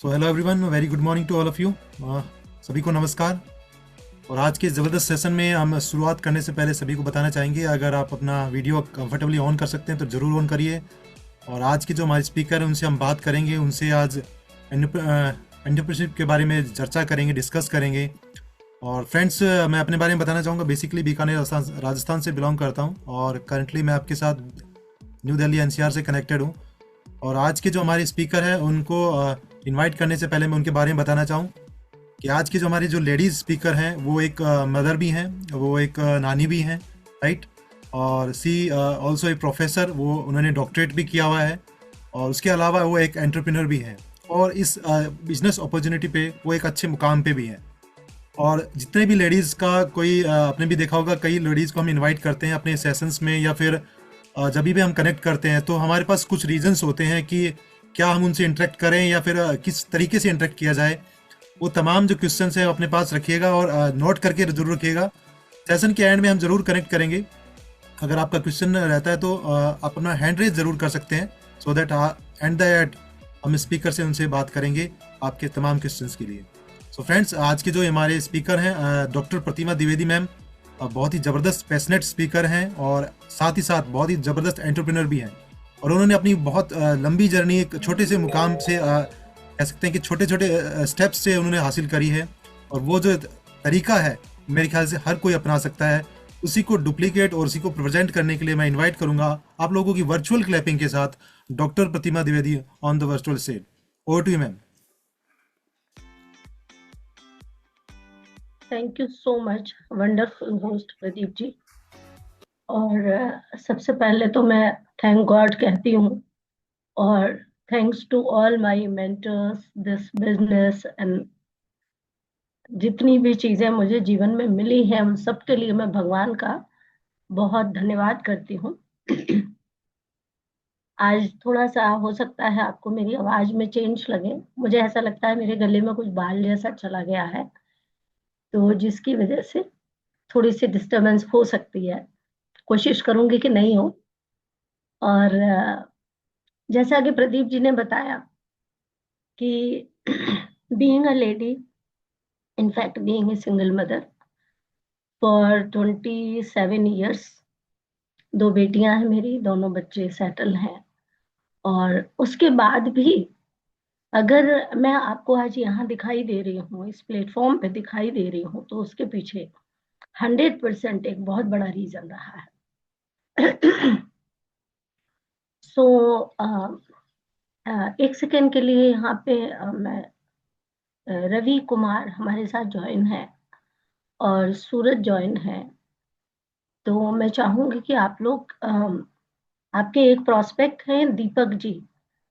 So hello everyone, very good morning to all of you. सभी को नमस्कार। और आज के ज़बरदस्त सेशन में हम शुरुआत करने से पहले सभी को बताना चाहेंगे, अगर आप अपना वीडियो कंफर्टेबली ऑन कर सकते हैं तो ज़रूर ऑन करिए। और आज के जो हमारे स्पीकर हैं उनसे हम बात करेंगे, उनसे आज एंटरप्रेन्योरशिप के बारे में चर्चा करेंगे, डिस्कस करेंगे। और फ्रेंड्स, मैं अपने बारे में बताना चाहूँगा। बेसिकली बीकानेर राजस्थान से बिलोंग करता हूँ और करंटली मैं आपके साथ न्यू दिल्ली एनसीआर से कनेक्टेड हूँ। और आज के जो हमारे स्पीकर हैं उनको इनवाइट करने से पहले मैं उनके बारे में बताना चाहूँ कि आज की जो हमारी जो लेडीज़ स्पीकर हैं वो एक मदर भी हैं, वो एक नानी भी हैं, राइट। और सी ऑल्सो एक प्रोफेसर, वो उन्होंने डॉक्टरेट भी किया हुआ है। और उसके अलावा वो एक एंटरप्रेन्योर भी हैं और इस बिजनेस अपॉर्चुनिटी पे वो एक अच्छे मुकाम पे भी हैं। और जितने भी लेडीज़ का कोई आपने भी देखा होगा, कई लेडीज़ को हम इनवाइट करते हैं अपने सेशंस में या फिर जब भी हम कनेक्ट करते हैं तो हमारे पास कुछ रीजंस होते हैं कि क्या हम उनसे इंटरेक्ट करें या फिर किस तरीके से इंटरेक्ट किया जाए। वो तमाम जो क्वेश्चंस हैं अपने पास रखिएगा और नोट करके ज़रूर रखिएगा। सेशन के एंड में हम ज़रूर कनेक्ट करेंगे। अगर आपका क्वेश्चन रहता है तो आप अपना हैंड रेज ज़रूर कर सकते हैं, so that and the end हम स्पीकर से उनसे बात करेंगे आपके तमाम क्वेश्चंस के लिए। सो फ्रेंड्स, आज के जो हमारे स्पीकर हैं डॉक्टर प्रतिमा द्विवेदी मैम, बहुत ही ज़बरदस्त पैशनेट स्पीकर हैं और साथ ही साथ बहुत ही ज़बरदस्त एंटरप्रेन्योर भी हैं। और उन्होंने अपनी बहुत लंबी जर्नी एक छोटे से मुकाम से कह सकते हैं कि छोटे छोटे स्टेप्स से उन्होंने हासिल करी है। और वो जो तरीका है मेरे ख्याल से हर कोई अपना सकता है। उसी को डुप्लीकेट और उसी को प्रेजेंट करने के लिए मैं इनवाइट करूंगा आप लोगों की वर्चुअल क्लैपिंग के साथ doctor Pratima Dwivedi on the virtual stage. Over to you ma'am. Thank you so much, wonderful host Pradeep ji. और सबसे पहले तो मैं थैंक गॉड कहती हूँ, और thanks to all my mentors, this business and जितनी भी चीजें मुझे जीवन में मिली हैं उन सब के लिए मैं भगवान का बहुत धन्यवाद करती हूँ। आज थोड़ा सा हो सकता है आपको मेरी आवाज में चेंज लगे, मुझे ऐसा लगता है मेरे गले में कुछ बाल जैसा चला गया है, तो जिसकी वजह से थोड़ी सी डिस्टरबेंस हो सकती है। कोशिश करूंगी कि नहीं हो। और जैसा कि प्रदीप जी ने बताया कि being a lady, in fact being a single mother for 27 years, 2 बेटियां हैं मेरी, दोनों बच्चे सेटल हैं। और उसके बाद भी अगर मैं आपको आज यहाँ दिखाई दे रही हूँ, इस प्लेटफॉर्म पे दिखाई दे रही हूँ, तो उसके पीछे 100% एक बहुत बड़ा रीजन रहा है। सो एक सेकेंड के लिए यहाँ पे मैं रवि कुमार हमारे साथ ज्वाइन है और सूरज ज्वाइन है। तो मैं चाहूंगी कि आप लोग आपके एक प्रोस्पेक्ट हैं दीपक जी,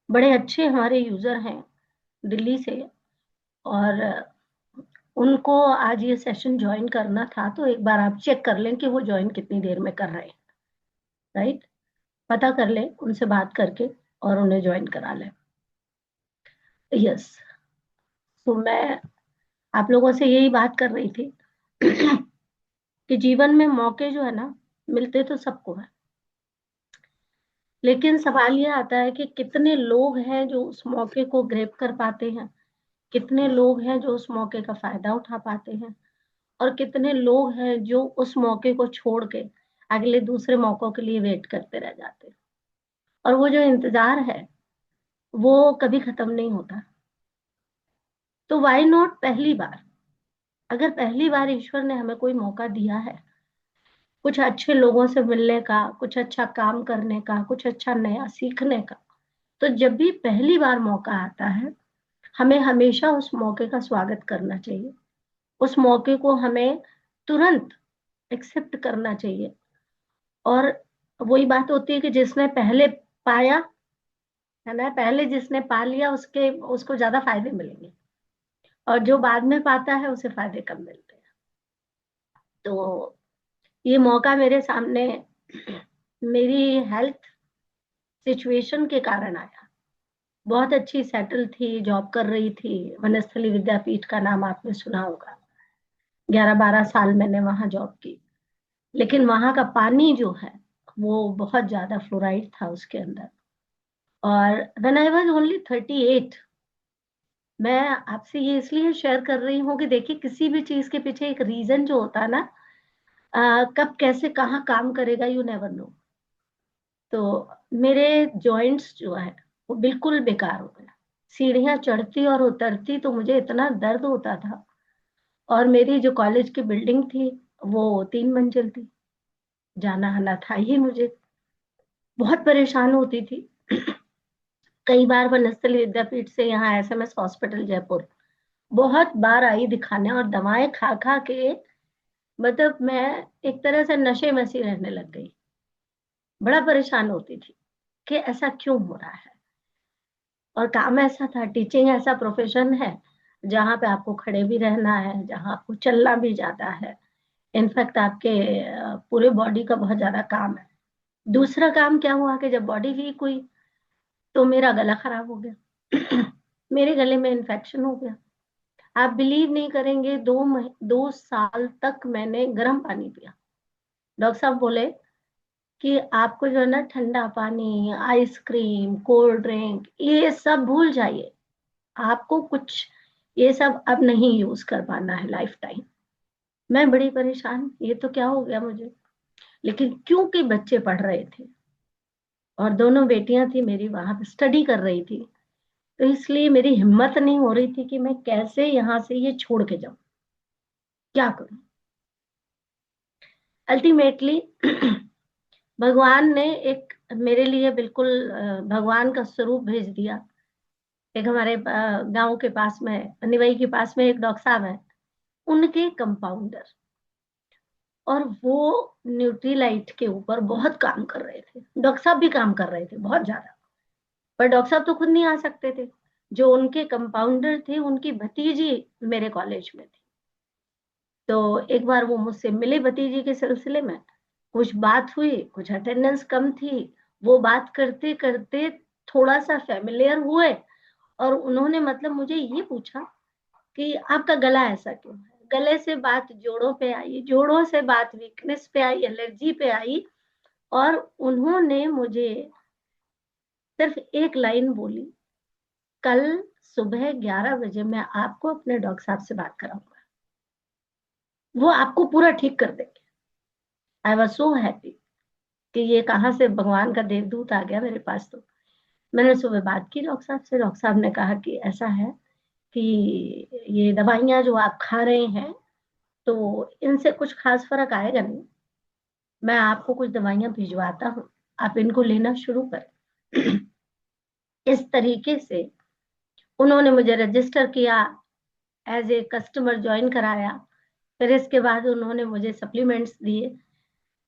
बड़े अच्छे हमारे यूजर हैं दिल्ली से, और उनको आज ये सेशन ज्वाइन करना था, तो एक बार आप चेक कर लें कि वो ज्वाइन कितनी देर में कर रहे हैं, राइट। पता कर लें उनसे बात करके और उन्हें ज्वाइन करा लें। यस, तो मैं आप लोगों से यही बात कर रही थी कि जीवन में मौके जो है ना, मिलते तो सबको है, लेकिन सवाल ये आता है कि कितने लोग हैं जो उस मौके को ग्रैब कर पाते हैं, कितने लोग हैं जो उस मौके का फायदा उठा पाते हैं, और कितने लोग हैं जो उस मौके को छोड़ के अगले दूसरे मौकों के लिए वेट करते रह जाते हैं। और वो जो इंतजार है वो कभी खत्म नहीं होता। तो वाई नॉट पहली बार, अगर पहली बार ईश्वर ने हमें कोई मौका दिया है कुछ अच्छे लोगों से मिलने का, कुछ अच्छा काम करने का, कुछ अच्छा नया सीखने का, तो जब भी पहली बार मौका आता है हमें हमेशा उस मौके का स्वागत करना चाहिए। उस मौके को हमें तुरंत एक्सेप्ट करना चाहिए। और वही बात होती है कि जिसने पहले पाया है ना, पहले जिसने पा लिया उसके उसको ज्यादा फायदे मिलेंगे, और जो बाद में पाता है उसे फायदे कम मिलते हैं। तो ये मौका मेरे सामने मेरी हेल्थ सिचुएशन के कारण आया। बहुत अच्छी सेटल थी, जॉब कर रही थी, वनस्थली विद्यापीठ का नाम आपने सुना होगा। 11-12 साल मैंने वहां जॉब की, लेकिन वहां का पानी जो है वो बहुत ज्यादा फ्लोराइड था उसके अंदर। और व्हेन आई वाज ओनली 38, मैं आपसे ये इसलिए शेयर कर रही हूँ कि देखिए, किसी भी चीज के पीछे एक रीजन जो होता है ना, कब कैसे कहाँ काम करेगा, यू नेवर नो। तो मेरे जॉइंट्स जो है वो बिल्कुल बेकार हो गया। सीढ़ियां चढ़ती और उतरती तो मुझे इतना दर्द होता था। और मेरी जो कॉलेज की बिल्डिंग थी वो 3 मंजिल थी, जाना आना था ही मुझे, बहुत परेशान होती थी। कई बार वनस्थली विद्यापीठ से यहाँ एसएमएस हॉस्पिटल जयपुर बहुत बार आई दिखाने, और दवाएं खा खा के मतलब मैं एक तरह से नशे में सी रहने लग गई। बड़ा परेशान होती थी कि ऐसा क्यों हो रहा है। और काम ऐसा था, टीचिंग ऐसा प्रोफेशन है जहाँ पे आपको खड़े भी रहना है, जहाँ आपको चलना भी ज्यादा है। इनफैक्ट आपके पूरे बॉडी का बहुत ज्यादा काम है। दूसरा काम क्या हुआ कि जब बॉडी वीक हुई तो मेरा गला खराब हो गया। मेरे गले में इन्फेक्शन हो गया। आप बिलीव नहीं करेंगे, 2 साल तक मैंने गर्म पानी पिया। डॉक्टर साहब बोले कि आपको जो है ना, ठंडा पानी, आइसक्रीम, कोल्ड ड्रिंक, ये सब भूल जाइए। आपको कुछ ये सब अब नहीं यूज कर पाना है लाइफ टाइम। मैं बड़ी परेशान, ये तो क्या हो गया मुझे। लेकिन क्योंकि बच्चे पढ़ रहे थे और दोनों बेटियां थी मेरी वहां पे स्टडी कर रही थी, तो इसलिए मेरी हिम्मत नहीं हो रही थी कि मैं कैसे यहाँ से ये छोड़ के जाऊं, क्या करूं। अल्टीमेटली भगवान ने एक मेरे लिए बिल्कुल भगवान का स्वरूप भेज दिया। एक हमारे गांव के पास में, निवई के पास में एक डॉक्टर साहब है, उनके कंपाउंडर, और वो न्यूट्रीलाइट के ऊपर बहुत काम कर रहे थे। डॉक्टर साहब भी काम कर रहे थे बहुत ज्यादा, पर डॉक्टर साहब तो खुद नहीं आ सकते थे। जो उनके कंपाउंडर थे, उनकी भतीजी मेरे कॉलेज में थी। तो एक बार वो मुझसे मिले भतीजी के सिलसिले में, कुछ बात हुई, कुछ अटेंडेंस कम थी। वो बात करते करते थोड़ा सा फेमिलियर हुए, और उन्होंने मतलब मुझे ये पूछा कि आपका गला ऐसा क्यों है। गले से बात जोड़ों पे आई, जोड़ों से बात वीकनेस पे आई, एलर्जी पे आई। और उन्होंने मुझे सिर्फ एक लाइन बोली, कल सुबह 11 बजे मैं आपको अपने डॉक्टर साहब से बात कराऊंगा, वो आपको पूरा ठीक कर देंगे। आई वॉज सो हैप्पी कि ये कहाँ से भगवान का देवदूत आ गया मेरे पास। तो मैंने सुबह बात की डॉक्टर साहब से। डॉक्टर साहब ने कहा कि ऐसा है कि ये दवाइयाँ जो आप खा रहे हैं, तो इनसे कुछ खास फर्क आएगा नहीं। मैं आपको कुछ दवाइयाँ भिजवाता हूँ, आप इनको लेना शुरू करें। इस तरीके से उन्होंने मुझे रजिस्टर किया, एज ए कस्टमर ज्वाइन कराया। फिर इसके बाद उन्होंने मुझे सप्लीमेंट्स दिए।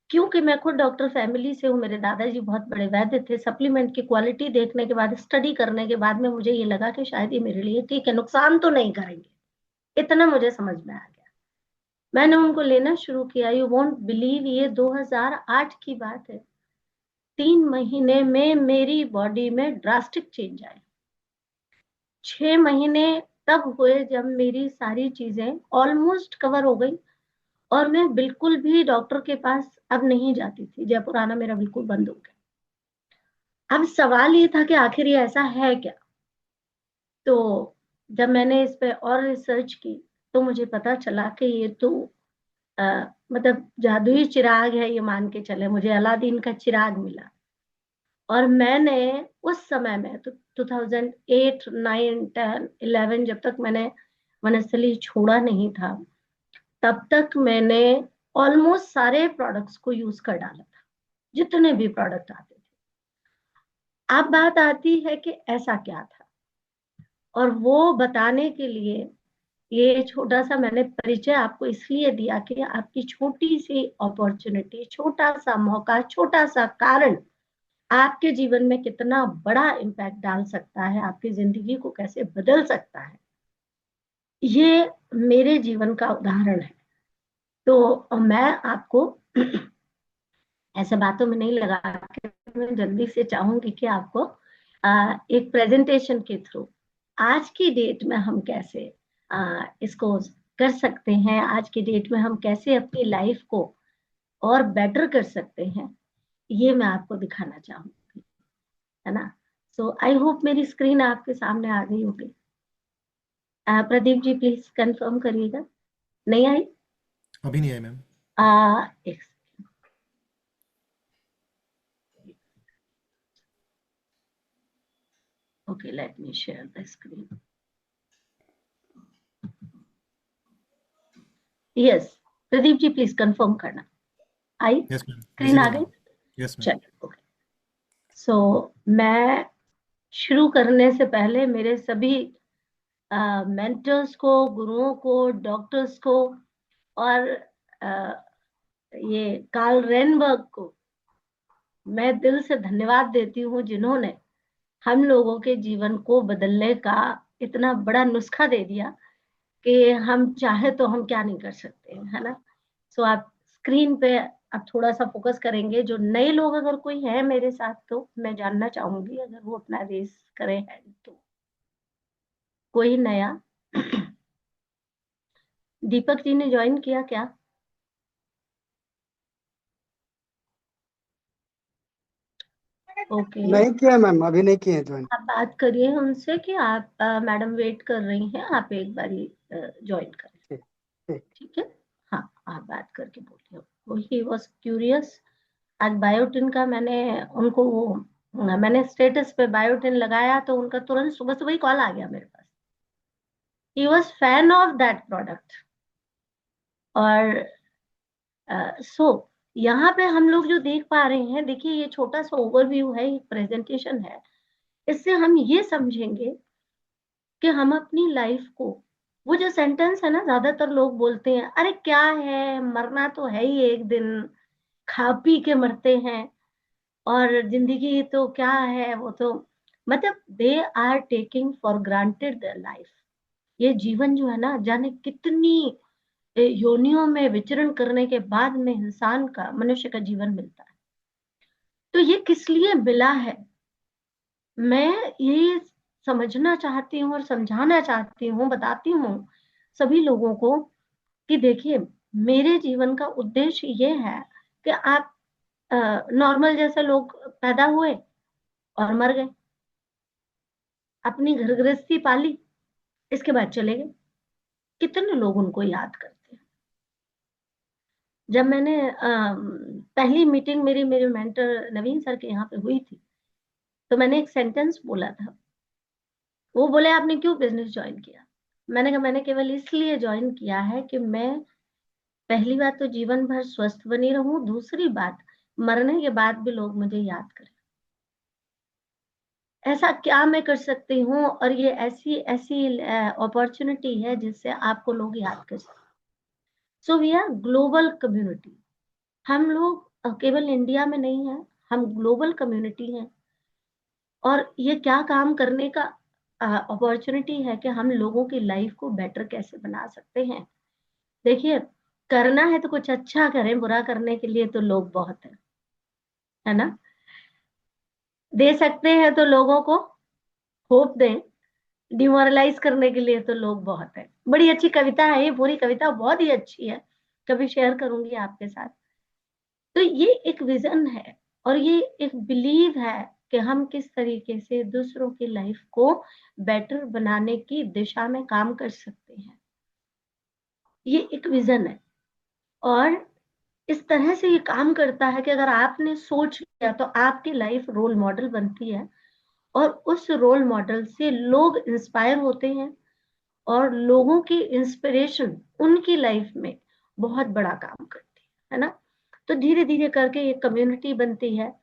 क्योंकि मैं खुद डॉक्टर फैमिली से हूँ, मेरे दादाजी बहुत बड़े वैद्य थे। सप्लीमेंट की क्वालिटी देखने के बाद, स्टडी करने के बाद में मुझे ये लगा कि शायद ये मेरे लिए ठीक है, नुकसान तो नहीं करेंगे। इतना मुझे समझ में आ गया। मैंने उनको लेना शुरू किया। यू वोंट बिलीव, ये 2008 की बात है। 3 महीने में मेरी बॉडी में ड्रास्टिक चेंज आए। 6 महीने तब हुए जब मेरी सारी चीजें ऑलमोस्ट कवर हो गई, और मैं बिल्कुल भी डॉक्टर के पास अब नहीं जाती थी। जयपुर आना मेरा बिल्कुल बंद हो गया। अब सवाल ये था कि आखिर ये ऐसा है क्या। तो जब मैंने इस पे और रिसर्च की तो मुझे पता चला कि ये तो मतलब जादुई चिराग है, ये मान के चले। मुझे अलादीन का चिराग मिला। और मैंने उस समय में तो 2008, 9, 10, 11, जब तक मैंने वनस्थली छोड़ा नहीं था, तब तक मैंने ऑलमोस्ट सारे प्रोडक्ट्स को यूज कर डाला था, जितने भी प्रोडक्ट आते थे। अब बात आती है कि ऐसा क्या था, और वो बताने के लिए ये छोटा सा मैंने परिचय आपको इसलिए दिया कि आपकी छोटी सी अपॉर्चुनिटी, छोटा सा मौका, छोटा सा कारण आपके जीवन में कितना बड़ा इम्पैक्ट डाल सकता है, आपकी जिंदगी को कैसे बदल सकता है। ये मेरे जीवन का उदाहरण है। तो मैं आपको ऐसे बातों में नहीं लगा के, मैं जल्दी से चाहूंगी कि आपको एक प्रेजेंटेशन के थ्रू आज की डेट में हम कैसे इसको कर सकते हैं, आज की डेट में हम कैसे अपनी लाइफ को और बेटर कर सकते हैं, ये मैं आपको दिखाना चाहूंगी, है ना। सो आई होप मेरी स्क्रीन आपके सामने आ गई होगी। प्रदीप जी प्लीज कंफर्म करिएगा। नहीं आई? अभी नहीं है मैम। एक okay, let me share the screen. Yes, Pradeep ji please confirm करना। आई? यस मैम, स्क्रीन आ विजिबल गई? मैम। Yes ma'am. चलिए, ओके। सो मैं शुरू करने से पहले मेरे सभी मेंटर्स को, गुरुओं को, डॉक्टर्स को और अ, ये कार्ल रेनबर्ग को मैं दिल से धन्यवाद देती हूँ, जिन्होंने हम लोगों के जीवन को बदलने का इतना बड़ा नुस्खा दे दिया कि हम चाहे तो हम क्या नहीं कर सकते, है ना। सो आप स्क्रीन पे आप थोड़ा सा फोकस करेंगे। जो नए लोग अगर कोई है मेरे साथ, तो मैं जानना चाहूंगी अगर वो अपना रेस करे हैंड तो। कोई नया? दीपक जी ने ज्वाइन किया क्या? ओके। नहीं किया मैम, अभी नहीं किए ज्वाइन। आप बात करिए उनसे कि आप मैडम वेट कर रही हैं, आप एक बारी ज्वाइन करें। ठीक ठीक। ठीक है। हाँ, आप बात करके बोलिए। वो ही वॉज क्यूरियस। आज बायोटिन का मैंने उनको वो मैंने स्टेटस पे बायोटिन लगाया तो उनका तुरंत सुबह सुबह ही कॉल आ गया मेरे पास। He was fan of that product. और सो यहाँ पे हम लोग जो देख पा रहे हैं, देखिए ये छोटा सा ओवरव्यू है, एक प्रेजेंटेशन है। इससे हम ये समझेंगे कि हम अपनी लाइफ को, वो जो सेंटेंस है ना, ज्यादातर लोग बोलते हैं अरे क्या है, मरना तो है ही एक दिन, खा पी के मरते हैं, और जिंदगी तो क्या है, वो तो मतलब they are taking for granted their life. ये जीवन जो है ना, जाने कितनी योनियों में विचरण करने के बाद में इंसान का, मनुष्य का जीवन मिलता है। तो ये किस लिए मिला है, मैं ये समझना चाहती हूँ और समझाना चाहती हूँ, बताती हूँ सभी लोगों को कि देखिए, मेरे जीवन का उद्देश्य ये है कि आप नॉर्मल जैसे लोग पैदा हुए और मर गए, अपनी घर गृहस्थी पाली, इसके बाद चले गए। कितने लोग उनको याद करते हैं। जब मैंने पहली मीटिंग मेरी मेरे मेंटर नवीन सर के यहाँ पे हुई थी, तो मैंने एक सेंटेंस बोला था। वो बोले आपने क्यों बिजनेस ज्वाइन किया? मैंने कहा मैंने केवल इसलिए ज्वाइन किया है कि मैं, पहली बात तो जीवन भर स्वस्थ बनी रहूं, दूसरी बात मरने के बाद भी लोग मुझे याद करें। ऐसा क्या मैं कर सकती हूँ, और ये ऐसी ऐसी अपॉर्चुनिटी है जिससे आपको लोग याद कर सकते। So we are global community. हम लोग केवल इंडिया में नहीं है, हम ग्लोबल कम्युनिटी हैं। और ये क्या काम करने का अपॉर्चुनिटी है कि हम लोगों की लाइफ को बेटर कैसे बना सकते हैं। देखिए, करना है तो कुछ अच्छा करें, बुरा करने के लिए तो लोग बहुत है ना। दे सकते हैं तो लोगों को होप दें, डिमोरलाइज करने के लिए तो लोग बहुत है। बड़ी अच्छी कविता है ये, पूरी कविता बहुत ही अच्छी है, कभी शेयर करूंगी आपके साथ। तो ये एक विजन है और ये एक बिलीव है कि हम किस तरीके से दूसरों की लाइफ को बेटर बनाने की दिशा में काम कर सकते हैं। ये एक विजन है, और इस तरह से ये काम करता है कि अगर आपने सोच लिया तो आपकी लाइफ रोल मॉडल बनती है, और उस रोल मॉडल से लोग इंस्पायर होते हैं, और लोगों की इंस्पिरेशन उनकी लाइफ में बहुत बड़ा काम करती है ना। तो धीरे धीरे करके ये कम्युनिटी बनती है,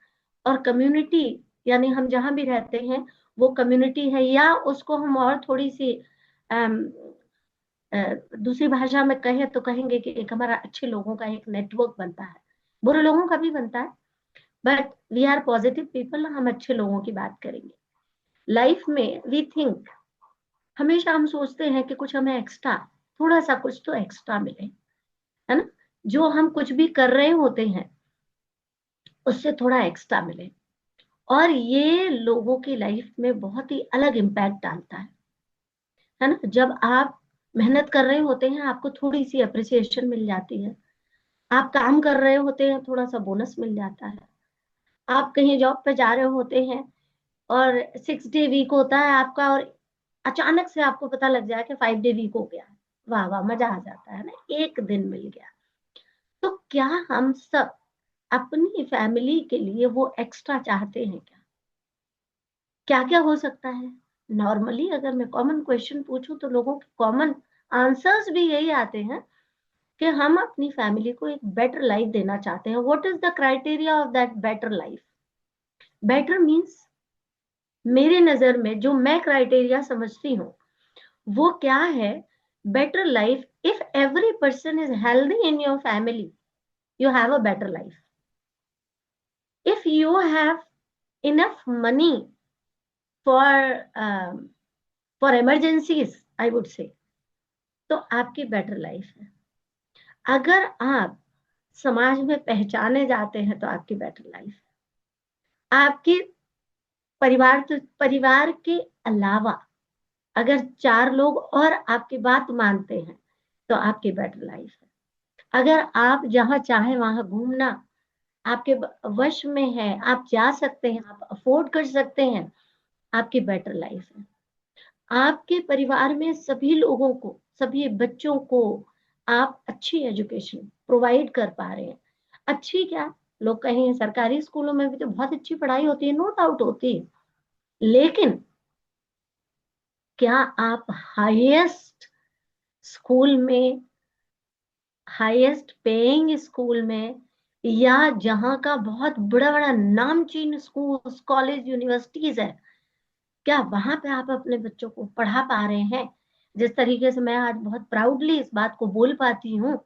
और कम्युनिटी यानी हम जहां भी रहते हैं वो कम्युनिटी है, या उसको हम और थोड़ी सी दूसरी भाषा में कहें तो कहेंगे कि एक हमारा अच्छे लोगों का एक नेटवर्क बनता है। बुरे लोगों का भी बनता है, but we are positive people, हम अच्छे लोगों की बात करेंगे। लाइफ में वी थिंक, हमेशा हम सोचते हैं कि कुछ हमें एक्स्ट्रा, थोड़ा सा कुछ तो एक्स्ट्रा मिले, है ना। जो हम कुछ भी कर रहे होते हैं उससे थोड़ा एक्स्ट्रा मिले, और ये लोगों की लाइफ में बहुत ही अलग इम्पैक्ट डालता है ना। जब आप मेहनत कर रहे होते हैं आपको थोड़ी सी अप्रिसिएशन मिल जाती है, आप काम कर रहे होते हैं थोड़ा सा बोनस मिल जाता है, आप कहीं जॉब पे जा रहे होते हैं और 6 डे वीक होता है आपका, और अचानक से आपको पता लग जाए कि 5 डे वीक हो गया, वाह वाह, मजा आ जाता है ना, एक दिन मिल गया। तो क्या हम सब अपनी फैमिली के लिए वो एक्स्ट्रा चाहते हैं क्या? क्या क्या हो सकता है? नॉर्मली अगर मैं कॉमन क्वेश्चन पूछूं तो लोगों के कॉमन आंसर्स भी यही आते हैं कि हम अपनी फैमिली को एक बेटर लाइफ देना चाहते हैं। What is the criteria of that better life? Better means, मेरे नजर में जो मैं क्राइटेरिया समझती हूँ वो क्या है? Better life, if every person is healthy in your family, you have a better life. If you have enough money for for emergencies, I would say, तो आपकी बेटर लाइफ है। अगर आप समाज में पहचाने जाते हैं तो आपकी बेटर लाइफ है। आपके परिवार के अलावा अगर 4 लोग और आपकी बात मानते हैं तो आपकी बेटर लाइफ है। अगर आप जहां चाहे वहां घूमना आपके वश में है, आप जा सकते हैं, आप अफोर्ड कर सकते हैं, आपकी बेटर लाइफ है। आपके परिवार में सभी लोगों को, सभी बच्चों को आप अच्छी एजुकेशन प्रोवाइड कर पा रहे हैं। अच्छी क्या, लोग कहेंगे सरकारी स्कूलों में भी तो बहुत अच्छी पढ़ाई होती है, नो डाउट होती है, लेकिन क्या आप हाईएस्ट स्कूल में, हाईएस्ट पेइंग स्कूल में, या जहां का बहुत बड़ा बड़ा नामचीन स्कूल, कॉलेज, यूनिवर्सिटीज है, क्या वहां पे आप अपने बच्चों को पढ़ा पा रहे हैं? जिस तरीके से मैं आज बहुत प्राउडली इस बात को बोल पाती हूँ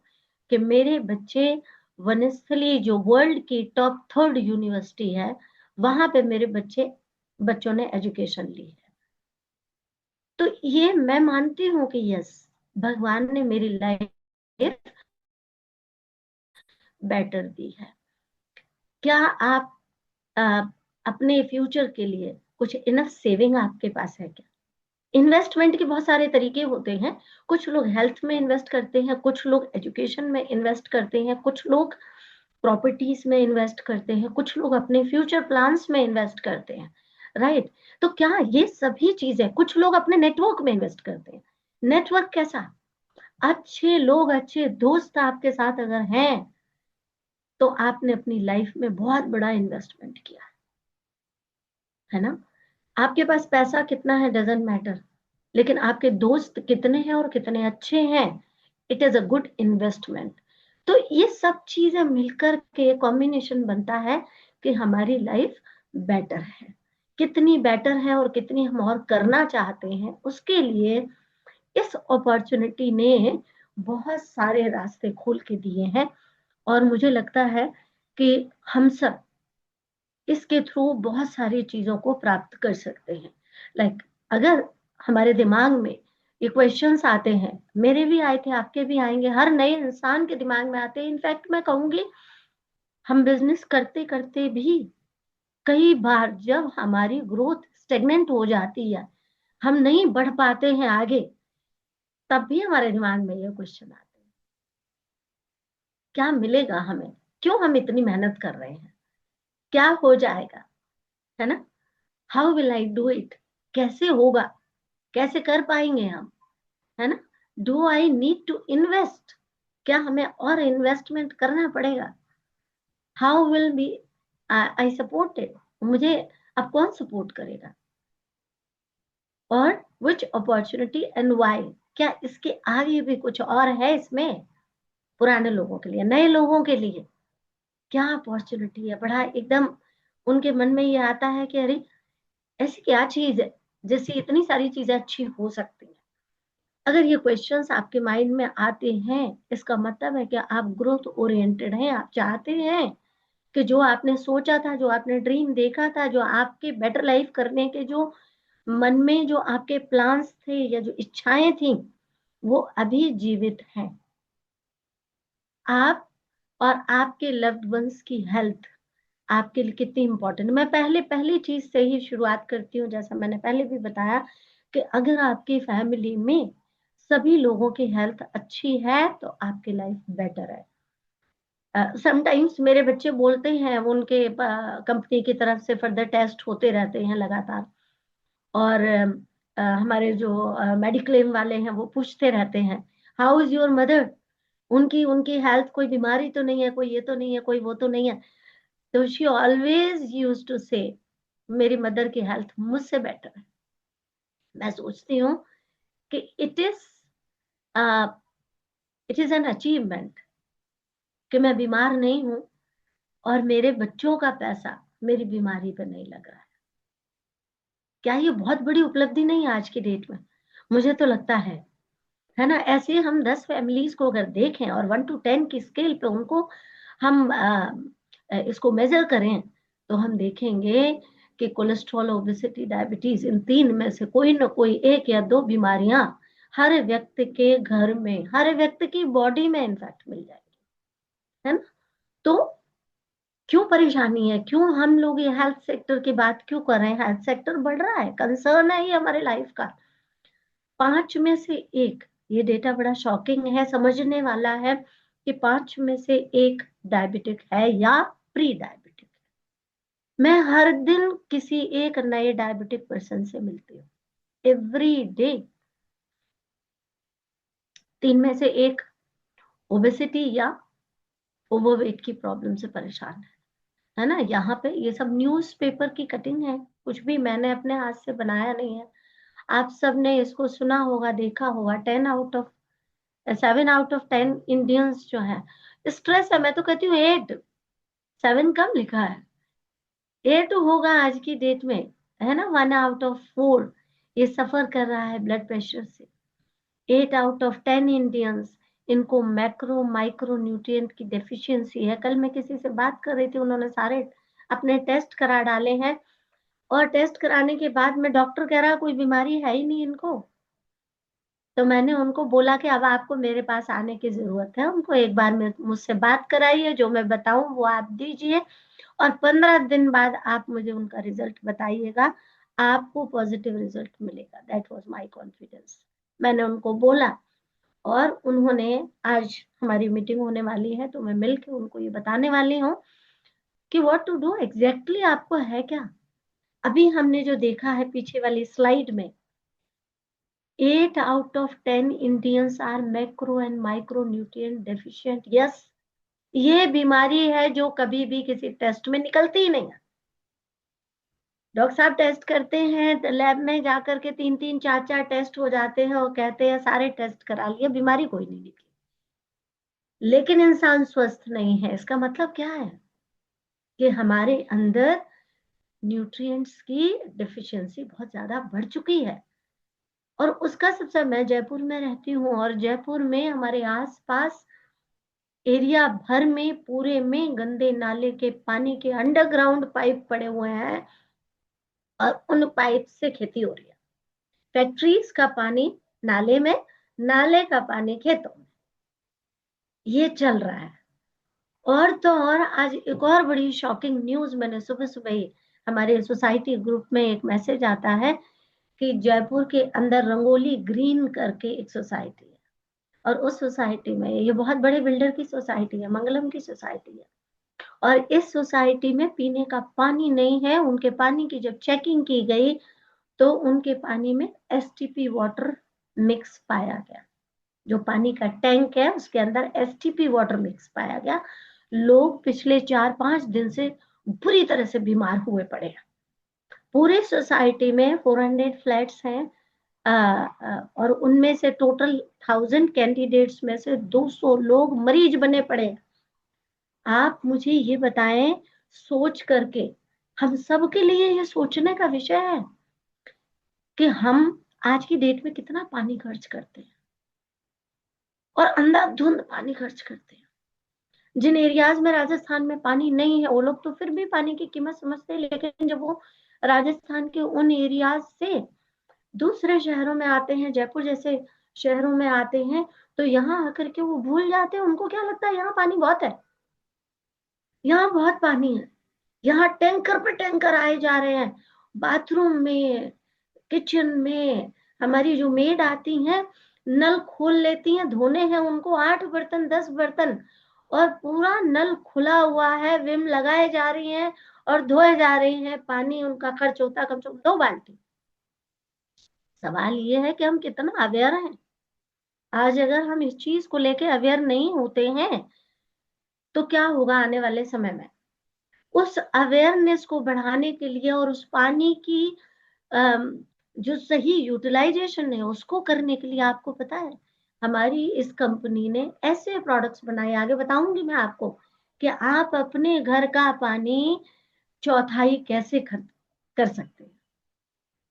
कि मेरे बच्चे वनस्थली, जो वर्ल्ड की टॉप 3rd यूनिवर्सिटी है, वहां पे मेरे बच्चों ने एजुकेशन ली है। तो ये मैं मानती हूँ कि यस, भगवान ने मेरी लाइफ बेटर दी है। क्या आप आ, अपने फ्यूचर के लिए कुछ इनफ सेविंग आपके पास है क्या? इन्वेस्टमेंट के बहुत सारे तरीके होते हैं। कुछ लोग हेल्थ में इन्वेस्ट करते हैं, कुछ लोग एजुकेशन में इन्वेस्ट करते हैं, कुछ लोग प्रॉपर्टीज में इन्वेस्ट करते हैं, कुछ लोग अपने फ्यूचर प्लान्स में इन्वेस्ट करते हैं, राइट? तो क्या ये सभी चीजें, कुछ लोग अपने नेटवर्क में इन्वेस्ट करते हैं। नेटवर्क कैसा? अच्छे लोग, अच्छे दोस्त आपके साथ अगर हैं तो आपने अपनी लाइफ में बहुत बड़ा इन्वेस्टमेंट किया है ना? आपके पास पैसा कितना है डजेंट मैटर, लेकिन आपके दोस्त कितने हैं और कितने अच्छे हैं, it is a good investment. तो ये सब चीजें मिलकर के कॉम्बिनेशन बनता है कि हमारी लाइफ बेटर है। कितनी बेटर है और कितनी हम और करना चाहते हैं, उसके लिए इस अपॉर्चुनिटी ने बहुत सारे रास्ते खोल के दिए हैं। और मुझे लगता है कि हम सब इसके थ्रू बहुत सारी चीजों को प्राप्त कर सकते हैं। लाइक अगर हमारे दिमाग में ये क्वेश्चंस आते हैं, मेरे भी आए थे, आपके भी आएंगे, हर नए इंसान के दिमाग में आते हैं। इनफैक्ट मैं कहूंगी, हम बिजनेस करते करते भी कई बार जब हमारी ग्रोथ स्टेगनेंट हो जाती है, हम नहीं बढ़ पाते हैं आगे, तब भी हमारे दिमाग में ये क्वेश्चन आते हैं, क्या मिलेगा हमें, क्यों हम इतनी मेहनत कर रहे हैं, क्या हो जाएगा, है ना? How will I do it? कैसे होगा, कैसे कर पाएंगे हम, है ना? Do I need to invest? क्या हमें और इन्वेस्टमेंट करना पड़ेगा? How will be I supported? मुझे अब कौन सपोर्ट करेगा? और विच अपॉर्चुनिटी एंड वाई? क्या इसके आगे भी कुछ और है इसमें? पुराने लोगों के लिए, नए लोगों के लिए क्या अपॉर्चुनिटी है? बड़ा एकदम उनके मन में ये आता है कि अरे ऐसी क्या चीज है जैसे इतनी सारी चीजें अच्छी हो सकती हैं। अगर ये क्वेश्चंस आपके माइंड में आते हैं, इसका मतलब है कि आप ग्रोथ ओरिएंटेड हैं, आप चाहते हैं कि जो आपने सोचा था, जो आपने ड्रीम देखा था, जो आपके बेटर लाइफ करने के जो मन में जो आपके प्लान्स थे या जो इच्छाएं थी, वो अभी जीवित हैं। आप और आपके लव्ड वंस की हेल्थ आपके लिए कितनी इंपॉर्टेंट। मैं पहली चीज से ही शुरुआत करती हूँ, जैसा मैंने पहले भी बताया कि अगर आपकी फैमिली में सभी लोगों की हेल्थ अच्छी है तो आपकी लाइफ बेटर है। समटाइम्स मेरे बच्चे बोलते हैं, वो उनके कंपनी की तरफ से फर्दर टेस्ट होते रहते हैं लगातार, और हमारे जो मेडिक्लेम वाले हैं वो पूछते रहते हैं, हाउ इज योर मदर, उनकी उनकी हेल्थ, कोई बीमारी तो नहीं है, कोई ये तो नहीं है, कोई वो तो नहीं है। तो शी ऑलवेज यूज टू से, मेरी मदर की हेल्थ मुझसे बेटर है। मैं सोचती हूँ कि इट इज एन अचीवमेंट कि मैं बीमार नहीं हूँ और मेरे बच्चों का पैसा मेरी बीमारी पे नहीं लग रहा है। क्या ये बहुत बड़ी उपलब्धि नहीं है आज की डेट में? मुझे तो लगता है ना। ऐसे ही हम 10 फैमिलीज को अगर देखें और 1 to 10 की स्केल पे उनको हम इसको मेजर करें, तो हम देखेंगे कि कोलेस्ट्रॉल, ओबेसिटी, डायबिटीज, इन तीन में से कोई ना कोई एक या दो बीमारियां हर व्यक्ति के घर में, हर व्यक्ति की बॉडी में इनफैक्ट मिल जाएगी, है ना। तो क्यों परेशानी है, क्यों हम लोग ये हेल्थ सेक्टर की बात क्यों कर रहे हैं? हेल्थ सेक्टर बढ़ रहा है, कंसर्न है ये हमारे लाइफ का। 5 में से एक, ये डेटा बड़ा शॉकिंग है, समझने वाला है, कि 5 में से एक डायबिटिक है या प्री डायबिटिक है। मैं हर दिन किसी एक नए डायबिटिक पर्सन से मिलती हूँ, एवरी डे। 3 में से एक ओबेसिटी या ओवरवेट की प्रॉब्लम से परेशान है ना। यहाँ पे ये सब न्यूज पेपर की कटिंग है, कुछ भी मैंने अपने हाथ से बनाया नहीं है। आप सब ने इसको सुना होगा, देखा होगा। 7 आउट ऑफ 10 इंडियंस जो है स्ट्रेस है। मैं तो कहती हूँ 8, 7 कम लिखा है, 8 होगा आज की डेट में, है ना। 1 आउट ऑफ 4 ये सफर कर रहा है ब्लड प्रेशर से। 8 आउट ऑफ 10 इंडियंस, इनको मैक्रो माइक्रो न्यूट्रिएंट की डेफिशिएंसी है। कल मैं किसी से बात कर रही थी, उन्होंने सारे अपने टेस्ट करा डाले हैं, और टेस्ट कराने के बाद में डॉक्टर कह रहा कोई बीमारी है ही नहीं इनको। तो मैंने उनको बोला कि अब आपको मेरे पास आने की जरूरत है, उनको एक बार मुझसे बात कराइए, जो मैं बताऊं वो आप दीजिए, और 15 दिन बाद आप मुझे उनका रिजल्ट बताइएगा, आपको पॉजिटिव रिजल्ट मिलेगा। That was my confidence. मैंने उनको बोला, और उन्होंने, आज हमारी मीटिंग होने वाली है तो मैं मिलकर उनको ये बताने वाली हूँ कि व्हाट टू डू एग्जैक्टली, आपको है क्या। अभी हमने जो देखा है पीछे वाली स्लाइड में, 8 out of 10 Indians are macro and micro nutrient deficient. Yes, ये बीमारी है जो कभी भी किसी टेस्ट में निकलती ही नहीं है। डॉक्टर साहब टेस्ट करते हैं लैब में जाकर के, 3-3 4-4 टेस्ट हो जाते हैं और कहते हैं सारे टेस्ट करा लिए, बीमारी कोई नहीं निकली। लेकिन इंसान स्वस्थ नहीं है, इसका मतलब क्या है कि हमारे अंदर न्यूट्रिएंट्स की डेफिशिएंसी बहुत ज्यादा बढ़ चुकी है। और उसका सबसे, मैं जयपुर में रहती हूँ, और जयपुर में हमारे आसपास एरिया भर में पूरे में गंदे नाले के पानी के अंडरग्राउंड पाइप पड़े हुए हैं, और उन पाइप से खेती हो रही है। फैक्ट्रीज का पानी नाले में, नाले का पानी खेतों में, ये चल रहा है। और तो और आज एक और बड़ी शॉकिंग न्यूज, मैंने सुबह सुबह ही हमारे सोसाइटी ग्रुप में एक मैसेज आता है कि जयपुर के अंदर रंगोली ग्रीन करके एक सोसाइटी है, और उस सोसाइटी में, ये बहुत बड़े बिल्डर की सोसाइटी है, मंगलम की सोसाइटी है, और इस सोसाइटी में पीने का पानी नहीं है। उनके पानी की जब चेकिंग की गई तो उनके पानी में एसटीपी वाटर मिक्स पाया गया। जो पानी का टैंक है उसके अंदर एसटीपी वाटर मिक्स पाया गया। लोग पिछले 4-5 दिन से बुरी तरह से बीमार हुए पड़े हैं। पूरी सोसाइटी में 400 फ्लैट्स हैं, और उनमें से टोटल 1000 कैंडिडेट्स में से 200 लोग मरीज बने पड़े हैं। आप मुझे ये बताएं, सोच करके, हम सब के लिए ये सोचने का विषय है कि हम आज की डेट में कितना पानी खर्च करते हैं, और अंधाधुंध पानी खर्च करते हैं। जिन एरियाज में राजस्थान में पानी नहीं है वो लोग तो फिर भी पानी की कीमत समझते हैं, लेकिन जब वो राजस्थान के उन एरियाज से दूसरे शहरों में आते हैं, जयपुर जैसे शहरों में आते हैं, तो यहाँ आकर के वो भूल जाते हैं। उनको क्या लगता है यहाँ पानी बहुत है, यहाँ बहुत पानी है, यहाँ टैंकर पे टैंकर आए जा रहे हैं। बाथरूम में, किचन में हमारी जो मेड आती हैं, नल खोल लेती हैं, धोने हैं उनको 8 बर्तन 10 बर्तन, और पूरा नल खुला हुआ है, विम लगाए जा रही हैं और धोए जा रही हैं। पानी उनका खर्च होता कम से कम 2 बाल्टी। सवाल ये है कि हम कितना अवेयर हैं। आज अगर हम इस चीज को लेके अवेयर नहीं होते हैं तो क्या होगा आने वाले समय में। उस अवेयरनेस को बढ़ाने के लिए और उस पानी की जो सही यूटिलाइजेशन है उसको करने के लिए, आपको पता है हमारी इस कंपनी ने ऐसे प्रोडक्ट्स बनाए, आगे बताऊंगी मैं आपको, कि आप अपने घर का पानी चौथाई कैसे कर सकते हैं।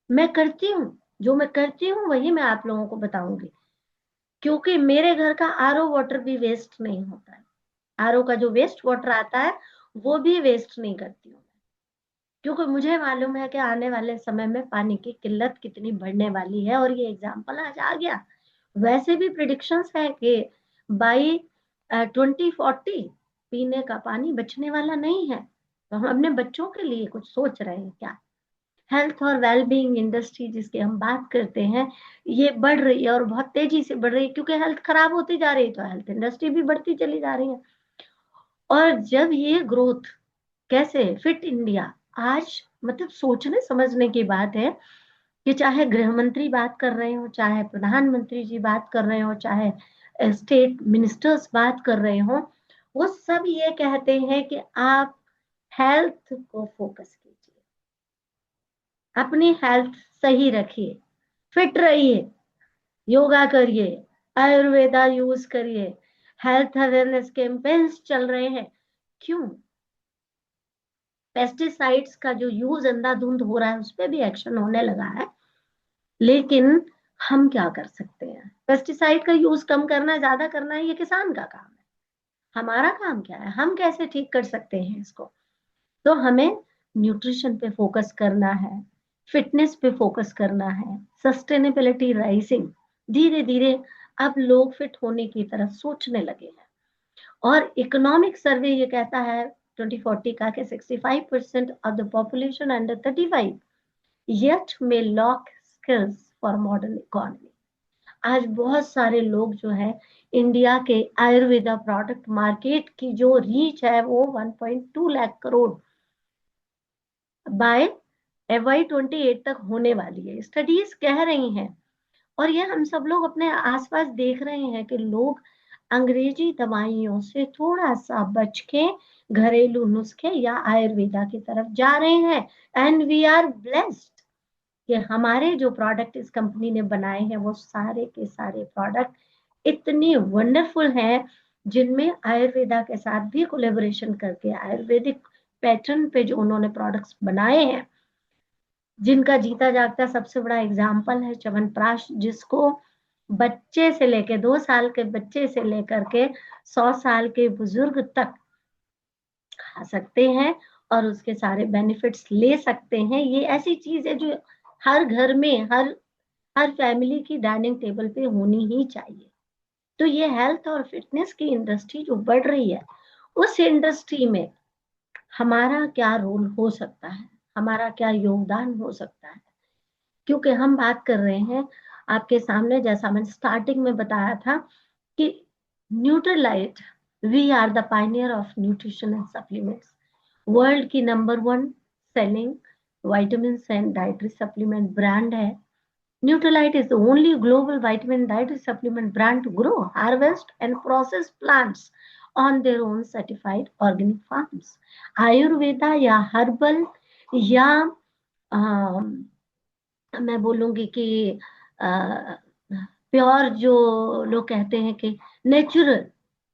मैं करती हूँ, जो मैं करती हूँ वही मैं आप लोगों को बताऊंगी, क्योंकि मेरे घर का आरओ वाटर भी वेस्ट नहीं होता है। आरओ का जो वेस्ट वाटर आता है वो भी वेस्ट नहीं करती हूँ, क्योंकि मुझे मालूम है कि आने वाले समय में पानी की किल्लत कितनी बढ़ने वाली है, और ये एग्जाम्पल आज आ गया। वैसे भी प्रिडिक्शंस है कि बाई 2040 पीने का पानी बचने वाला नहीं है। तो हम अपने बच्चों के लिए कुछ सोच रहे हैं क्या? हेल्थ और वेलबींग इंडस्ट्री जिसकी हम बात करते हैं, ये बढ़ रही है और बहुत तेजी से बढ़ रही है, क्योंकि हेल्थ खराब होती जा रही है तो हेल्थ इंडस्ट्री भी बढ़ती चली जा रही है। और जब ये ग्रोथ कैसे फिट इंडिया, आज मतलब सोचने समझने की बात है कि चाहे गृह मंत्री बात कर रहे हो, चाहे प्रधानमंत्री जी बात कर रहे हो, चाहे स्टेट मिनिस्टर्स बात कर रहे हो, वो सब ये कहते हैं कि आप हेल्थ को फोकस कीजिए, अपनी हेल्थ सही रखिए, फिट रहिए, योगा करिए, आयुर्वेदा यूज करिए, हेल्थ अवेयरनेस कैंपेन्स चल रहे हैं। क्यों? पेस्टिसाइड्स का जो यूज अंधाधुंध हो रहा है उस पर भी एक्शन होने लगा है, लेकिन हम क्या कर सकते हैं? पेस्टिसाइड का यूज कम करना, ज्यादा करना, ये किसान का काम है। हमारा काम क्या है? हम कैसे ठीक कर सकते हैं इसको? तो हमें न्यूट्रिशन पे फोकस करना है, फिटनेस पे फोकस करना है, सस्टेनेबिलिटी राइजिंग। धीरे धीरे अब लोग फिट होने की तरफ सोचने लगे हैं। और इकोनॉमिक सर्वे ये कहता है 2040 का कि 65% of the population under 35 yet may lack skills for modern economy। आज बहुत सारे लोग जो है, इंडिया के आयुर्वेदा प्रोडक्ट मार्केट की जो रीच है वो 1.2 लाख करोड़ बाय FY28 तक होने वाली है, स्टडीज कह रही हैं। और ये हम सब लोग अपने आसपास देख रहे हैं कि लोग अंग्रेजी दवाइयों से थोड़ा सा बच के घरेलू नुस्खे या आयुर्वेदा की तरफ जा रहे हैं। एंड वी आर ब्लेस्ड कि हमारे जो प्रोडक्ट इस कंपनी ने बनाए हैं वो सारे के सारे प्रोडक्ट इतने वंडरफुल हैं, जिनमें आयुर्वेदा के साथ भी कोलेबोरेशन करके आयुर्वेदिक पैटर्न पे जो उन्होंने प्रोडक्ट्स बनाए हैं, जिनका जीता जागता सबसे बड़ा एग्जाम्पल है च्यवनप्राश, जिसको बच्चे से लेके 2 साल के बच्चे से लेकर के 100 साल के बुजुर्ग तक खा सकते हैं और उसके सारे बेनिफिट्स ले सकते हैं। ये ऐसी चीज है जो हर घर में, हर फैमिली की डाइनिंग टेबल पे होनी ही चाहिए। तो ये हेल्थ और फिटनेस की इंडस्ट्री जो बढ़ रही है, उस इंडस्ट्री में हमारा क्या रोल हो सकता है, हमारा क्या योगदान हो सकता है? क्योंकि हम बात कर रहे हैं आपके सामने, जैसा मैंने स्टार्टिंग में बताया था कि Nutrilite, we are the pioneer of nutrition and supplements, world की number 1 selling vitamin and dietary supplement brand है। Nutrilite is the only global vitamin dietary supplement brand to grow, harvest, and process plants on their own certified organic farms. Ayurveda या herbal या मैं बोलूंगी कि pure, जो लोग कहते हैं कि नेचुरल,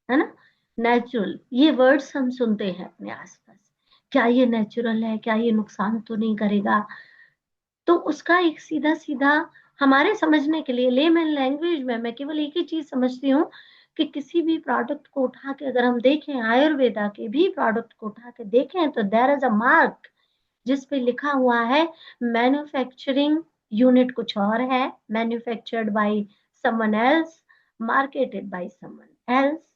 है ना, नेचुरल, ये वर्ड्स हम सुनते हैं अपने आसपास। क्या ये नेचुरल है? क्या ये नुकसान तो नहीं करेगा? तो उसका एक सीधा सीधा हमारे समझने के लिए लेमन लैंग्वेज में मैं केवल एक ही चीज समझती हूँ कि किसी भी प्रोडक्ट को उठा के अगर हम देखें, आयुर्वेदा के भी प्रोडक्ट को उठा के देखें, तो देयर इज अ मार्क जिस पे लिखा हुआ है मैन्युफैक्चरिंग यूनिट कुछ और है, manufactured by someone else, marketed by someone else,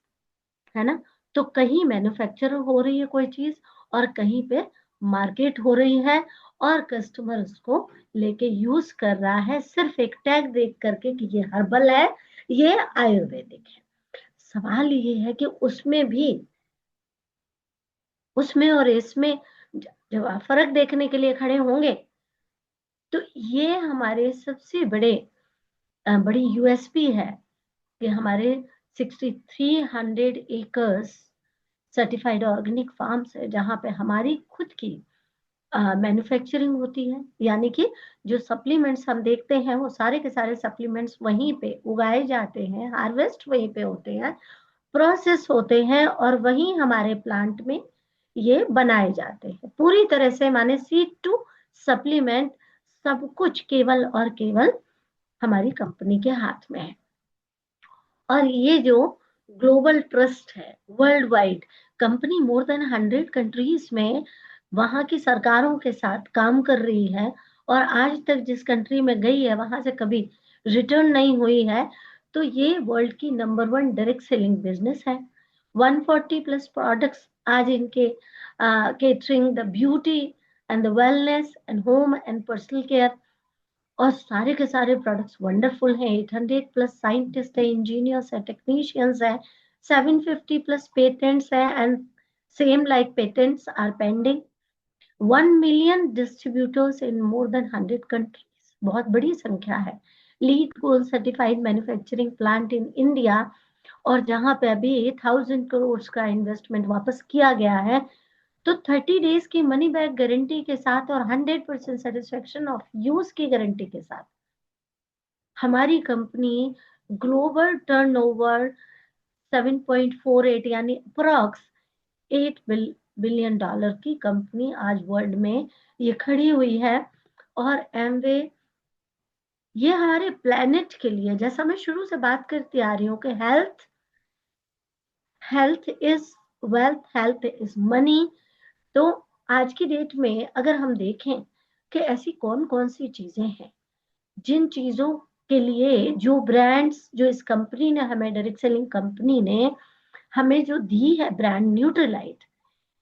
है ना। तो कहीं मैन्युफैक्चर हो रही है कोई चीज और कहीं पे मार्केट हो रही है, और कस्टमर उसको लेके यूज कर रहा है सिर्फ एक टैग देख करके कि ये हर्बल है, ये आयुर्वेदिक है। सवाल ये है कि उसमें और इसमें जब आप फर्क देखने के लिए खड़े होंगे तो ये हमारे सबसे बड़ी यूएसपी है कि हमारे 6300 एकर्स सर्टिफाइड ऑर्गेनिक फार्म्स है, जहां पे हमारी खुद की मैन्युफैक्चरिंग होती है। यानी कि जो सप्लीमेंट्स हम देखते हैं वो सारे के सारे सप्लीमेंट्स वहीं पे उगाए जाते हैं, हार्वेस्ट वहीं पे होते हैं, प्रोसेस होते हैं, और वहीं हमारे प्लांट में ये बनाए जाते हैं पूरी तरह से, माने सीड टू सप्लीमेंट सब कुछ केवल और केवल हमारी कंपनी के हाथ में है। और ये जो ग्लोबल ट्रस्ट है वर्ल्ड वाइड, कंपनी मोर देन 100 कंट्रीज में वहां की सरकारों के साथ काम कर रही है, और आज तक जिस कंट्री में गई है वहां से कभी रिटर्न नहीं हुई है। तो ये वर्ल्ड की नंबर 1 डायरेक्ट सेलिंग बिजनेस है। 140 प्लस प्रोडक्ट्स आज इनके catering the beauty and the wellness and home and personal care, और सारे के सारे प्रोडक्ट्स वंडरफुल हैं। 800 प्लस साइंटिस्ट है, इंजीनियर्स है, टेक्नीशियंस है, 750 प्लस पेटेंट्स है, and same like patents are pending. 1 million distributors in more than 100 countries, बहुत बड़ी संख्या है। LEED gold certified manufacturing plant in India, और जहां पे अभी 1000 करोड़ का इन्वेस्टमेंट वापस किया गया है, तो 30 डेज की मनी बैक गारंटी के साथ और 100% सेटिस्फेक्शन ऑफ यूज की गारंटी के साथ हमारी कंपनी ग्लोबल टर्नओवर 7.48 यानी अप्रॉक्स 8 बिलियन डॉलर की कंपनी आज वर्ल्ड में ये खड़ी हुई है। और एमवे ये हमारे प्लेनेट के लिए, जैसा मैं शुरू से बात करती आ रही हूँ कि health is wealth, health is money. तो आज की डेट में अगर हम देखें कि ऐसी कौन कौन सी चीजें हैं जिन चीजों के लिए जो ब्रांड्स जो इस कंपनी ने हमें, डायरेक्ट सेलिंग कंपनी ने हमें जो दी है ब्रांड न्यूट्रलाइट,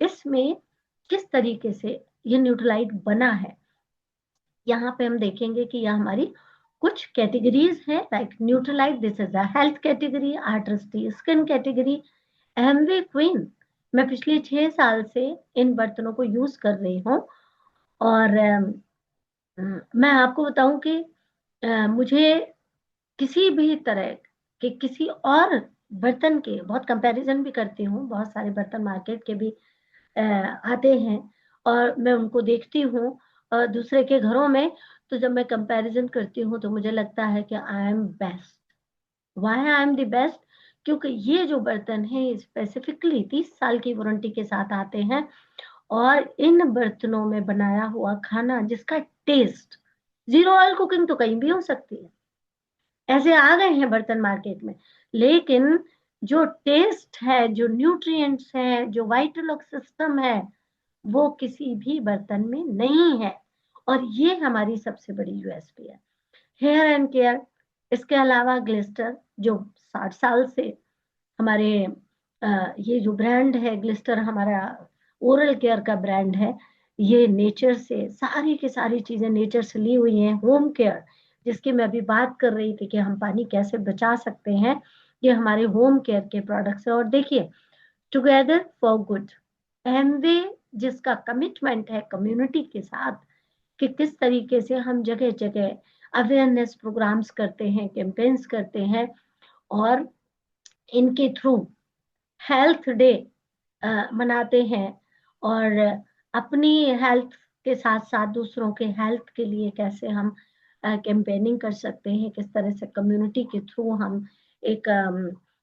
इसमें किस तरीके से ये न्यूट्रलाइट बना है, यहाँ पे हम देखेंगे कि यह हमारी कुछ कैटेगरीज है। Like Nutrilite, this is a health category, Artistry skin category, Amway Queen. मैं पिछले 6 साल से इन बर्तनों को यूज कर रही हूँ, और मैं आपको बताऊं कि मुझे किसी भी तरह के किसी और बर्तन के बहुत कंपैरिजन भी करती हूँ, बहुत सारे बर्तन मार्केट के भी आते हैं और मैं उनको देखती हूँ दूसरे के घरों में। तो जब मैं कंपैरिजन करती हूँ तो मुझे लगता है कि I am best. Why I am the best? क्योंकि ये जो बर्तन है स्पेसिफिकली 30 साल की वारंटी के साथ आते हैं, और इन बर्तनों में बनाया हुआ खाना जिसका टेस्ट, जीरो ऑयल कुकिंग तो कहीं भी हो सकती है, ऐसे आ गए हैं बर्तन मार्केट में, लेकिन जो टेस्ट है, जो न्यूट्रिएंट्स है, जो वाइटल सिस्टम है, वो किसी भी बर्तन में नहीं है। और ये हमारी सबसे बड़ी यूएसपी है। हेयर एंड केयर, इसके अलावा ग्लिस्टर जो 60 साल से हमारे ये जो ब्रांड है ग्लिस्टर, हमारा ओरल केयर का ब्रांड है। ये नेचर से सारी की सारी चीजें नेचर से ली हुई हैं। होम केयर, जिसकी मैं अभी बात कर रही थी कि हम पानी कैसे बचा सकते हैं, ये हमारे होम केयर के प्रोडक्ट्स है। और देखिए, टुगेदर फॉर गुड, एमवे जिसका कमिटमेंट है कम्युनिटी के साथ कि किस तरीके से हम जगह जगह अवेयरनेस प्रोग्राम्स करते हैं, कैंपेन्स करते हैं, और इनके थ्रू हेल्थ डे मनाते हैं, और अपनी हेल्थ के साथ साथ दूसरों के हेल्थ के लिए कैसे हम कैंपेनिंग कर सकते हैं, किस तरह से कम्युनिटी के थ्रू हम एक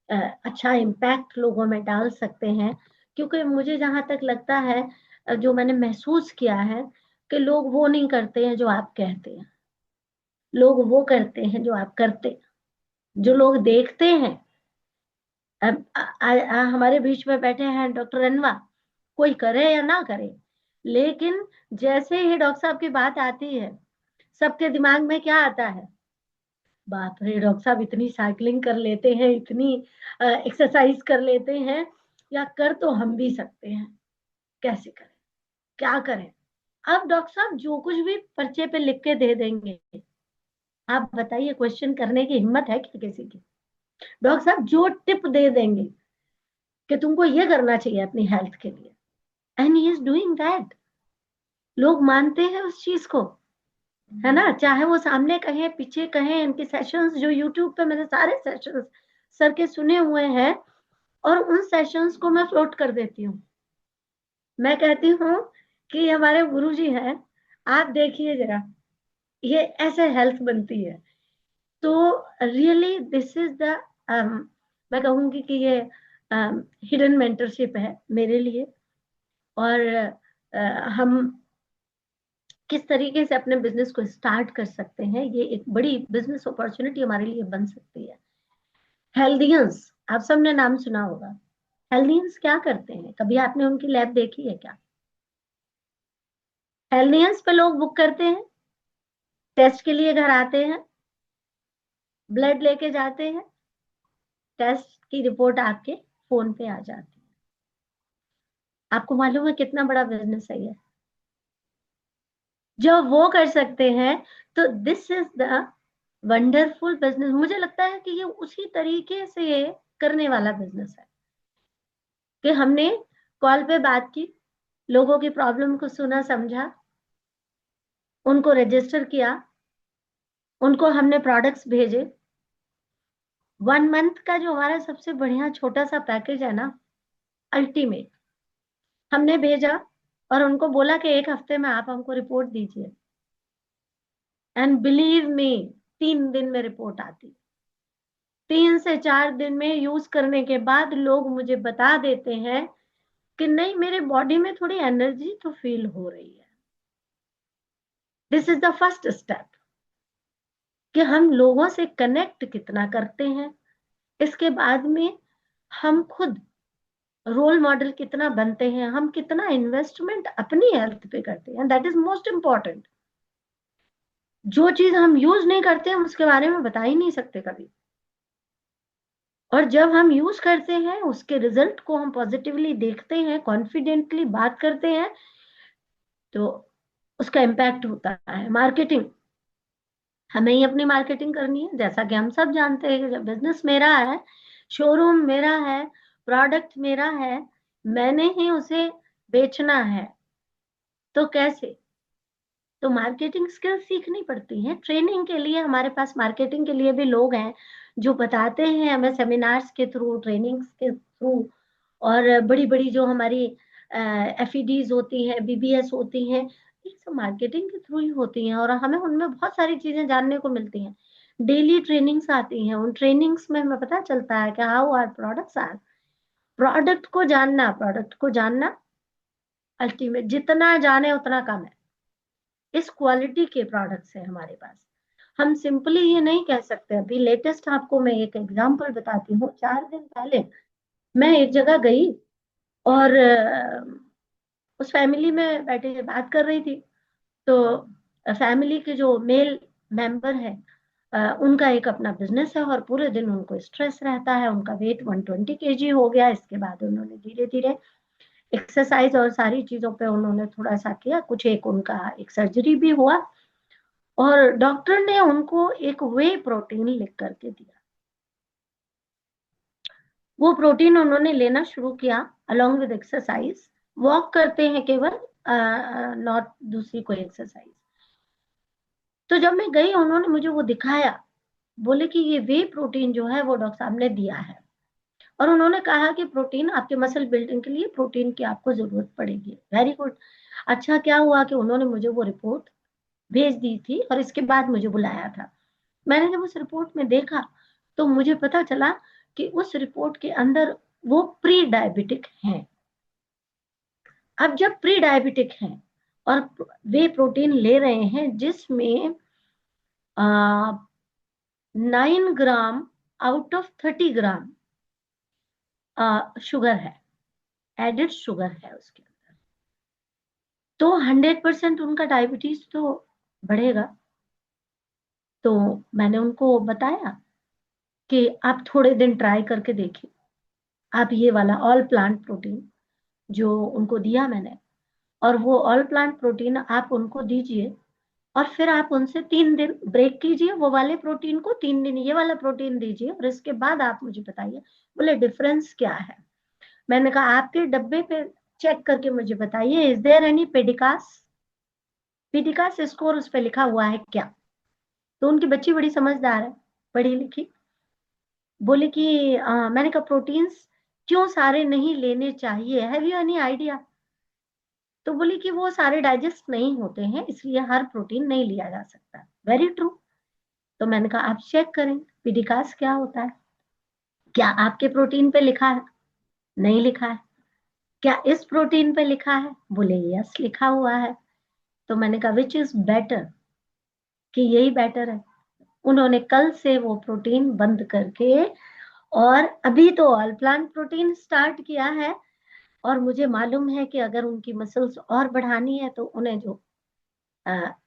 अच्छा इम्पैक्ट लोगों में डाल सकते हैं। क्योंकि मुझे जहां तक लगता है, जो मैंने महसूस किया है कि लोग वो नहीं करते हैं जो आप कहते हैं, लोग वो करते हैं जो आप करते हैं। जो लोग देखते हैं, अब हमारे बीच में बैठे हैं डॉक्टर अनवा, कोई करे या ना करे, लेकिन जैसे ही डॉक्टर साहब की बात आती है, सबके दिमाग में क्या आता है? बाप रे, डॉक्टर साहब इतनी साइकिलिंग कर लेते हैं, इतनी एक्सरसाइज कर लेते हैं, या कर तो हम भी सकते हैं, कैसे करें, क्या करें? अब डॉक्टर साहब जो कुछ भी पर्चे पे लिख के दे देंगे, आप बताइए, क्वेश्चन करने की हिम्मत है क्या किसी की? डॉक्टर साहब जो टिप दे देंगे कि तुमको ये करना चाहिए अपनी हेल्थ के लिए, and he is doing that. लोग मानते हैं उस चीज को। है ना, चाहे वो सामने कहें पीछे कहें, इनके सेशंस जो यूट्यूब पे मैंने सारे सेशंस सर के सुने हुए हैं, और उन सेशंस को मैं फ्लोट कर देती हूँ। मैं कहती हूँ कि हमारे गुरुजी हैं, आप देखिए जरा, ये ऐसे हेल्थ बनती है। तो रियली दिस इज द, मैं कहूंगी कि ये हिडन मेंटरशिप है मेरे लिए। और हम किस तरीके से अपने बिजनेस को स्टार्ट कर सकते हैं, ये एक बड़ी बिजनेस अपॉर्चुनिटी हमारे लिए बन सकती है। हेल्दियंस, आप सबने नाम सुना होगा। हेल्दियंस क्या करते हैं, कभी आपने उनकी लैब देखी है क्या? हेल्दियंस पे लोग बुक करते हैं, टेस्ट के लिए घर आते हैं, ब्लड लेके जाते हैं, टेस्ट की रिपोर्ट आपके फोन पे आ जाती है। आपको मालूम है कितना बड़ा बिजनेस है ये? जब वो कर सकते हैं, तो this is the wonderful business. मुझे लगता है कि ये उसी तरीके से ये करने वाला बिजनेस है कि हमने कॉल पे बात की, लोगों की प्रॉब्लम को सुना समझा, उनको रजिस्टर किया, उनको हमने प्रोडक्ट्स भेजे। 1 मंथ का जो हमारा सबसे बढ़िया छोटा सा पैकेज है ना, अल्टीमेट, हमने भेजा और उनको बोला कि 1 हफ्ते में आप हमको रिपोर्ट दीजिए। एंड बिलीव मी, 3 दिन में रिपोर्ट आती। 3 से 4 दिन में यूज करने के बाद लोग मुझे बता देते हैं कि नहीं, मेरे बॉडी में थोड़ी एनर्जी तो फील हो रही है। This is the first step कि हम लोगों से कनेक्ट कितना करते हैं। इसके बाद में हम खुद रोल मॉडल कितना बनते हैं, हम कितना इन्वेस्टमेंट अपनी हेल्थ पे करते हैं। That is most important. जो चीज हम यूज नहीं करते हम उसके बारे में बता ही नहीं सकते कभी, और जब हम यूज करते हैं उसके रिजल्ट को हम पॉजिटिवली देखते हैं, कॉन्फिडेंटली बात करते हैं, तो उसका इम्पैक्ट होता है। मार्केटिंग, हमें ही अपनी मार्केटिंग करनी है, जैसा कि हम सब जानते हैं कि जब बिजनेस मेरा है, शोरूम मेरा है, प्रोडक्ट मेरा है, मैंने ही उसे बेचना है, तो कैसे? तो मार्केटिंग स्किल्स सीखनी पड़ती हैं। ट्रेनिंग के लिए हमारे पास मार्केटिंग के लिए भी लोग हैं जो बताते हैं हमें, सेमिनार्स के थ्रू, ट्रेनिंग्स के थ्रू, और बड़ी बड़ी जो हमारी एफईडीज होती हैं, बीबीएस होती हैं, ये सब मार्केटिंग के थ्रू ही होती हैं, और हमें उनमें बहुत सारी चीजें जानने को मिलती हैं। डेली ट्रेनिंग्स आती हैं, उन ट्रेनिंग्स में हमें पता चलता है कि how are products are. Product को जानना अल्टीमेट, जितना जाने उतना कम है। इस क्वालिटी के प्रोडक्ट्स है हमारे पास। हम सिंपली ये नहीं कह सकते। अभी लेटेस्ट आपको मैं एक एग्जांपल बताती हूँ। 4 दिन पहले मैं एक जगह गई, और उस फैमिली में बैठे बात कर रही थी। तो फैमिली के जो मेल मेंबर है, उनका एक अपना बिजनेस है, और पूरे दिन उनको स्ट्रेस रहता है। उनका वेट 120 kg हो गया। इसके बाद उन्होंने धीरे धीरे एक्सरसाइज और सारी चीजों पे उन्होंने थोड़ा सा किया, कुछ एक उनका एक सर्जरी भी हुआ, और डॉक्टर ने उनको एक वे प्रोटीन लिख करके दिया। वो प्रोटीन उन्होंने लेना शुरू किया अलोंग विद एक्सरसाइज। वॉक करते हैं केवल, नॉट दूसरी कोई एक्सरसाइज। तो जब मैं गई, उन्होंने मुझे वो दिखाया, बोले कि ये वे प्रोटीन जो है वो डॉक्टर साहब ने दिया है, और उन्होंने कहा कि प्रोटीन आपके मसल बिल्डिंग के लिए प्रोटीन की आपको जरूरत पड़ेगी। Very good. अच्छा, क्या हुआ कि उन्होंने मुझे वो रिपोर्ट भेज दी थी, और इसके बाद मुझे बुलाया था। मैंने जब उस रिपोर्ट में देखा, तो मुझे पता चला कि उस रिपोर्ट के अंदर वो प्री डायबिटिक हैं। अब जब प्री डायबिटिक हैं और वे प्रोटीन ले रहे हैं जिसमें 9 ग्राम आउट ऑफ 30 ग्राम शुगर है, एडेड शुगर है उसके अंदर, तो 100% उनका डायबिटीज तो बढ़ेगा। तो मैंने उनको बताया कि आप थोड़े दिन ट्राई करके देखिए। आप ये वाला ऑल प्लांट प्रोटीन जो उनको दिया मैंने, और वो ऑल प्लांट प्रोटीन आप उनको दीजिए, और फिर आप उनसे 3 दिन ब्रेक कीजिए। वो वाले प्रोटीन को 3 दिन ये वाला प्रोटीन दीजिए, और इसके बाद आप मुझे बताइए। बोले डिफरेंस क्या है? मैंने कहा आपके डब्बे पे चेक करके मुझे बताइए, इज देयर एनी पेडिकास? पीडिकास स्कोर उस पर लिखा हुआ है क्या? तो उनकी बच्ची बड़ी समझदार है, पढ़ी लिखी, बोले कि मैंने कहा प्रोटीन्स क्यों सारे नहीं लेने चाहिए, हैव यू एनी आइडिया? तो बोली कि वो सारे डाइजेस्ट नहीं होते हैं, इसलिए हर प्रोटीन नहीं लिया जा सकता। Very true. तो मैंने कहा आप चेक करें पीडिकास क्या होता है, क्या आपके प्रोटीन पे लिखा है? नहीं लिखा है। क्या इस प्रोटीन पे लिखा है? बोले यस लिखा हुआ है। तो मैंने कहा विच इज बेटर, कि यही बेटर है। उन्होंने कल से वो प्रोटीन बंद करके और अभी तो ऑल प्लांट प्रोटीन स्टार्ट किया है। और मुझे मालूम है कि अगर उनकी मसल्स और बढ़ानी है तो उन्हें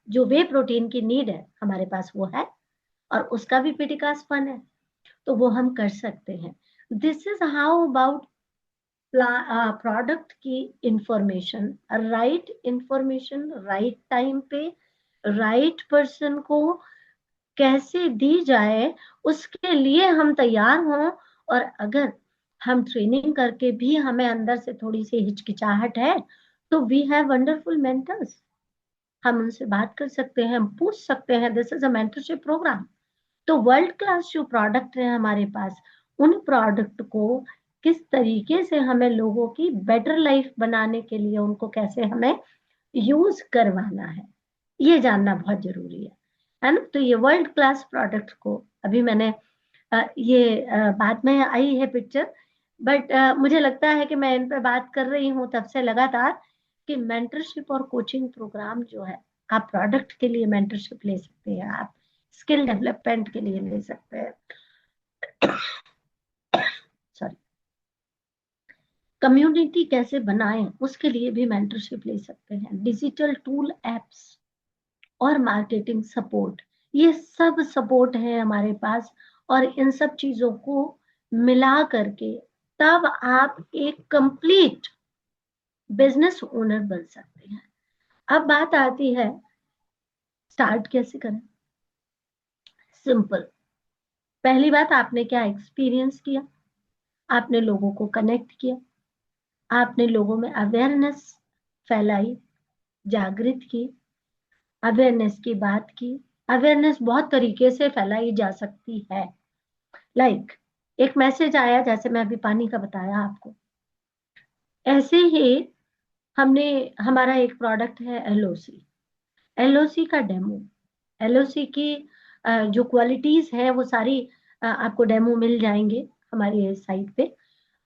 जो वे प्रोटीन की नीड है हमारे पास वो है, और उसका भी पीडिकास फन है, तो वो हम कर सकते हैं। This is how about product की इंफॉर्मेशन, राइट राइट टाइम पे राइट पर्सन को कैसे दी जाए, उसके लिए हम तैयार हों। और अगर हम ट्रेनिंग करके भी हमें अंदर से थोड़ी सी हिचकिचाहट है तो वी हैव वंडरफुल मेंटर्स, हम उनसे बात कर सकते हैं, पूछ सकते हैं। This is a mentorship program. तो वर्ल्ड क्लास जो प्रोडक्ट है हमारे पास, उन प्रोडक्ट को किस तरीके से हमें लोगों की बेटर लाइफ बनाने के लिए उनको कैसे हमें यूज करवाना है, ये जानना बहुत जरूरी है ना। तो ये वर्ल्ड क्लास प्रोडक्ट को अभी मैंने बाद में आई है पिक्चर, बट मुझे लगता है कि मैं इन पे बात कर रही हूँ तब से लगातार कि मेंटरशिप और कोचिंग प्रोग्राम जो है, आप प्रोडक्ट के लिए मेंटरशिप ले सकते हैं, आप स्किल डेवलपमेंट के लिए ले सकते हैं, सॉरी, कम्युनिटी कैसे बनाएं उसके लिए भी मेंटरशिप ले सकते हैं, डिजिटल टूल एप्स और मार्केटिंग सपोर्ट, ये सब सपोर्ट है हमारे पास। और इन सब चीजों को मिला करके तब आप एक कंप्लीट बिजनेस ओनर बन सकते हैं। अब बात आती है स्टार्ट कैसे करें। सिंपल। पहली बात, आपने क्या एक्सपीरियंस किया, आपने लोगों को कनेक्ट किया, आपने लोगों में अवेयरनेस फैलाई, जागृत की, अवेयरनेस की बात की। अवेयरनेस बहुत तरीके से फैलाई जा सकती है। लाइक एक मैसेज आया, जैसे मैं अभी पानी का बताया आपको, ऐसे ही हमने, हमारा एक प्रोडक्ट है एलओसी, एलओसी का डेमो, एलओसी की जो क्वालिटीज है वो सारी आपको डेमो मिल जाएंगे हमारी साइट पे।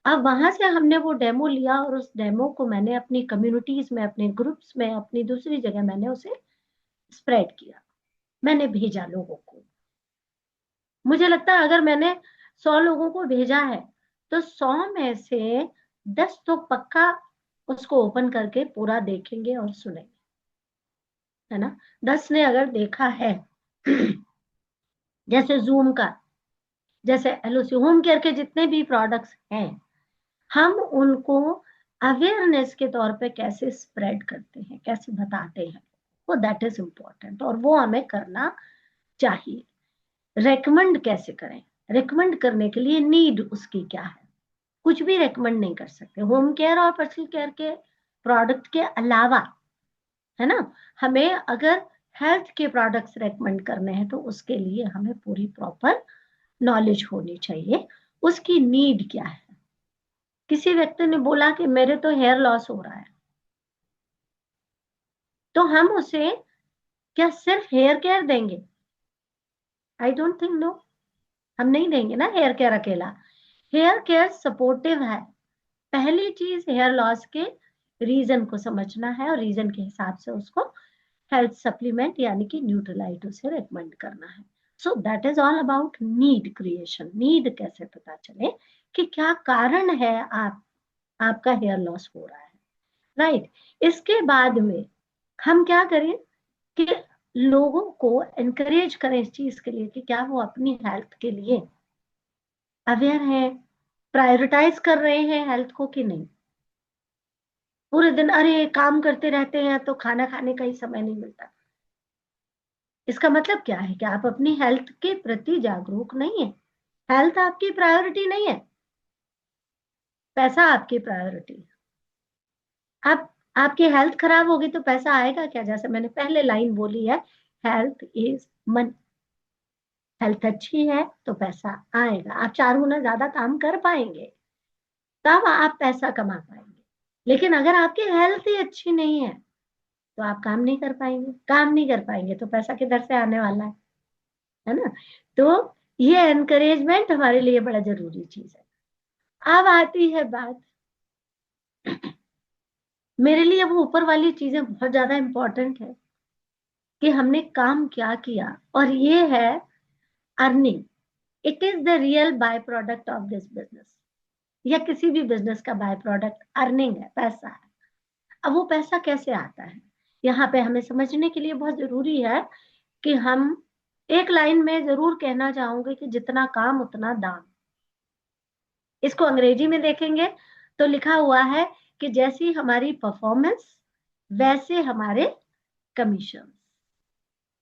अब वहां से हमने वो डेमो लिया और उस डेमो को मैंने अपनी कम्युनिटीज में, अपने ग्रुप्स में, अपनी दूसरी जगह मैंने उसे स्प्रेड किया, मैंने भेजा लोगों को। मुझे लगता है अगर मैंने 100 लोगों को भेजा है तो 100 में से 10 तो पक्का उसको ओपन करके पूरा देखेंगे और सुनेंगे, है ना। 10 ने अगर देखा है जैसे जूम का, जैसे एलओसी, होम केयर के जितने भी प्रोडक्ट्स हैं, हम उनको अवेयरनेस के तौर पे कैसे स्प्रेड करते हैं, कैसे बताते हैं, वो दैट इज इम्पोर्टेंट, और वो हमें करना चाहिए। रेकमेंड कैसे करें, रेकमेंड करने के लिए नीड उसकी क्या है, कुछ भी रेकमेंड नहीं कर सकते होम केयर और पर्सनल केयर के प्रोडक्ट के अलावा, है ना। हमें अगर हेल्थ के प्रोडक्ट्स रेकमेंड करने हैं तो उसके लिए हमें पूरी प्रॉपर नॉलेज होनी चाहिए, उसकी नीड क्या है। किसी व्यक्ति ने बोला कि मेरे तो हेयर लॉस हो रहा है, तो हम उसे क्या सिर्फ हेयर केयर देंगे? आई डोंट थिंक, नो, हम नहीं देंगे ना हेयर केयर अकेला। हेयर केयर सपोर्टिव है। पहली चीज हेयर लॉस के रीजन को समझना है और रीजन के हिसाब से उसको हेल्थ सप्लीमेंट यानी कि न्यूट्रलाइट उसे रेकमेंड करना है। So that is all about need creation. Need कैसे पता चले कि क्या कारण है आपका हेयर लॉस हो रहा है, राइट। इसके बाद में हम क्या करें कि लोगों को एनकरेज करें इस चीज के लिए कि क्या वो अपनी हेल्थ के लिए अवेयर है, प्रायोरिटाइज कर रहे हैं हेल्थ को कि नहीं। पूरे दिन अरे काम करते रहते हैं तो खाना खाने का ही समय नहीं मिलता, इसका मतलब क्या है कि आप अपनी हेल्थ के प्रति जागरूक नहीं है। हेल्थ आपकी प्रायोरिटी नहीं है, पैसा आपकी प्रायोरिटी है। आपकी हेल्थ खराब होगी तो पैसा आएगा क्या? जैसे मैंने पहले लाइन बोली है, हेल्थ इज मनी। हेल्थ अच्छी है तो पैसा आएगा, आप 4 गुना ज्यादा काम कर पाएंगे, तब आप पैसा कमा पाएंगे। लेकिन अगर आपकी हेल्थ ही अच्छी नहीं है तो आप काम नहीं कर पाएंगे, काम नहीं कर पाएंगे तो पैसा किधर से आने वाला है ना? तो ये एनकरेजमेंट हमारे लिए बड़ा जरूरी चीज है। अब आती है बात, मेरे लिए वो ऊपर वाली चीजें बहुत ज्यादा इंपॉर्टेंट है कि हमने काम क्या किया, और ये है earning. It is the real by product of this business, या किसी भी बिजनेस का बाय प्रोडक्ट अर्निंग है, पैसा है। अब वो पैसा कैसे आता है, यहाँ पे हमें समझने के लिए बहुत जरूरी है कि हम एक लाइन में जरूर कहना चाहूंगे कि जितना काम उतना दाम। इसको अंग्रेजी में देखेंगे तो लिखा हुआ है कि जैसी हमारी परफॉर्मेंस वैसे हमारे कमीशन।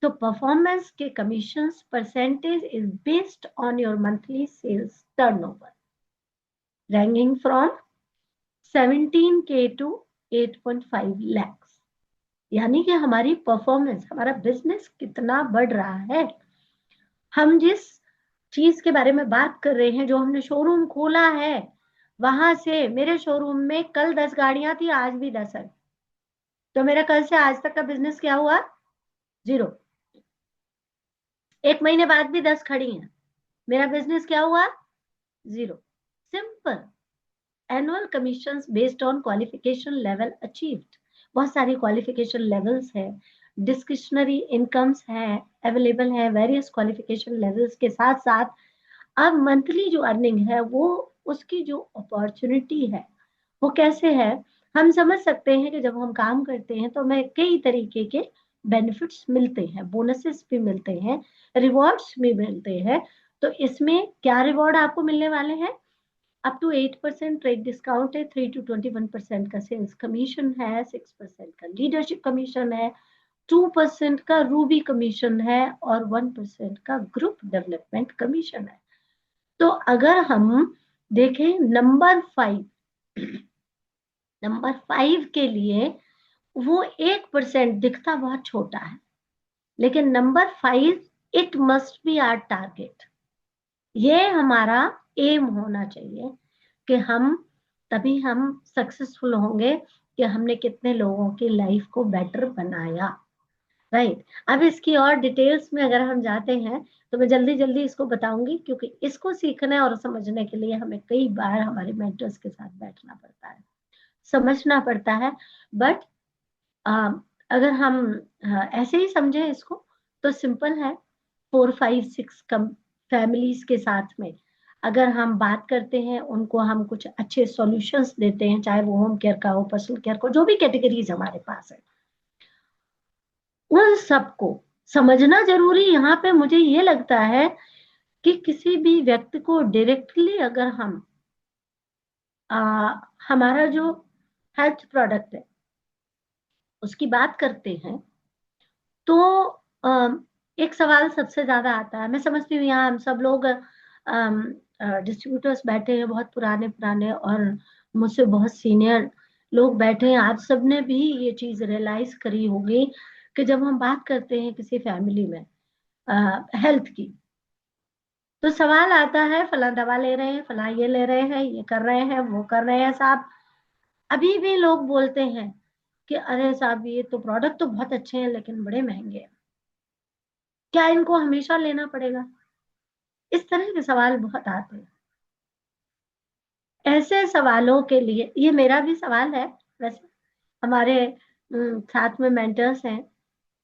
तो परफॉर्मेंस के commissions percentage is based on your monthly sales turnover, ranking from 17K to 8.5 lakhs। यानी कि हमारी परफॉर्मेंस, हमारा बिजनेस कितना बढ़ रहा है। हम जिस चीज के बारे में बात कर रहे हैं, जो हमने शोरूम खोला है, वहां से मेरे शोरूम में कल 10 गाड़ियां थी, आज भी 10 है। तो मेरा कल से आज तक का बिजनेस क्या हुआ? 0। 1 महीने बाद भी 10 खड़ी हैं, मेरा बिजनेस क्या हुआ? 0। Simple. Annual commissions based on qualification level achieved. बहुत सारी क्वालिफिकेशन लेवल्स है, डिस्क्रिशनरी इनकम्स है, अवेलेबल है वेरियस क्वालिफिकेशन लेवल्स के साथ साथ। अब मंथली जो अर्निंग है वो, उसकी जो अपॉर्चुनिटी है वो कैसे है, हम समझ सकते हैं कि जब हम काम करते हैं तो हमें कई तरीके के बेनिफिट्स मिलते हैं, बोनसेस भी मिलते हैं, रिवॉर्ड्स भी मिलते हैं। तो इसमें क्या रिवॉर्ड आपको मिलने वाले हैं? अप टू 8% ट्रेड डिस्काउंट है, 3 to 21% का सेल्स कमीशन है, 6% का लीडरशिप कमीशन है, 2% का रूबी कमीशन है, और 1% का ग्रुप डेवलपमेंट कमीशन है। तो अगर हम देखें नंबर 5 के लिए, वो 1% दिखता बहुत छोटा है, लेकिन number 5 it must be our target. ये हमारा एम होना चाहिए कि तभी हम सक्सेसफुल होंगे कि हमने कितने लोगों की लाइफ को बेटर बनाया। राइट। अब इसकी और डिटेल्स में अगर हम जाते हैं तो मैं जल्दी जल्दी इसको बताऊंगी, क्योंकि इसको सीखने और समझने के लिए हमें कई बार हमारे मेंटर्स के साथ बैठना पड़ता है, समझना पड़ता है। बट अगर हम ऐसे ही समझें इसको तो सिंपल है। 4, 5, 6 फैमिलीज के साथ में अगर हम बात करते हैं, उनको हम कुछ अच्छे सॉल्यूशंस देते हैं, चाहे वो होम केयर का हो, पर्सनल केयर को, जो भी कैटेगरीज हमारे पास है, उन सबको समझना जरूरी। यहाँ पे मुझे ये लगता है कि किसी भी व्यक्ति को डायरेक्टली अगर हम हमारा जो हेल्थ प्रोडक्ट है उसकी बात करते हैं तो एक सवाल सबसे ज्यादा आता है। मैं समझती हूँ यहाँ हम सब लोग डिस्ट्रीब्यूटर्स बैठे हैं, बहुत पुराने पुराने, और मुझसे बहुत सीनियर लोग बैठे हैं। आप सबने भी ये चीज रियलाइज करी होगी कि जब हम बात करते हैं किसी फैमिली में हेल्थ की, तो सवाल आता है फला दवा ले रहे हैं, फला ये ले रहे हैं, ये कर रहे हैं, वो कर रहे हैं साहब। अभी भी लोग बोलते हैं कि अरे साहब ये तो प्रोडक्ट तो बहुत अच्छे हैं लेकिन बड़े महंगे हैं, क्या इनको हमेशा लेना पड़ेगा? इस तरह के सवाल बहुत आते हैं। ऐसे सवालों के लिए, ये मेरा भी सवाल है वैसे, हमारे साथ में मेंटर्स हैं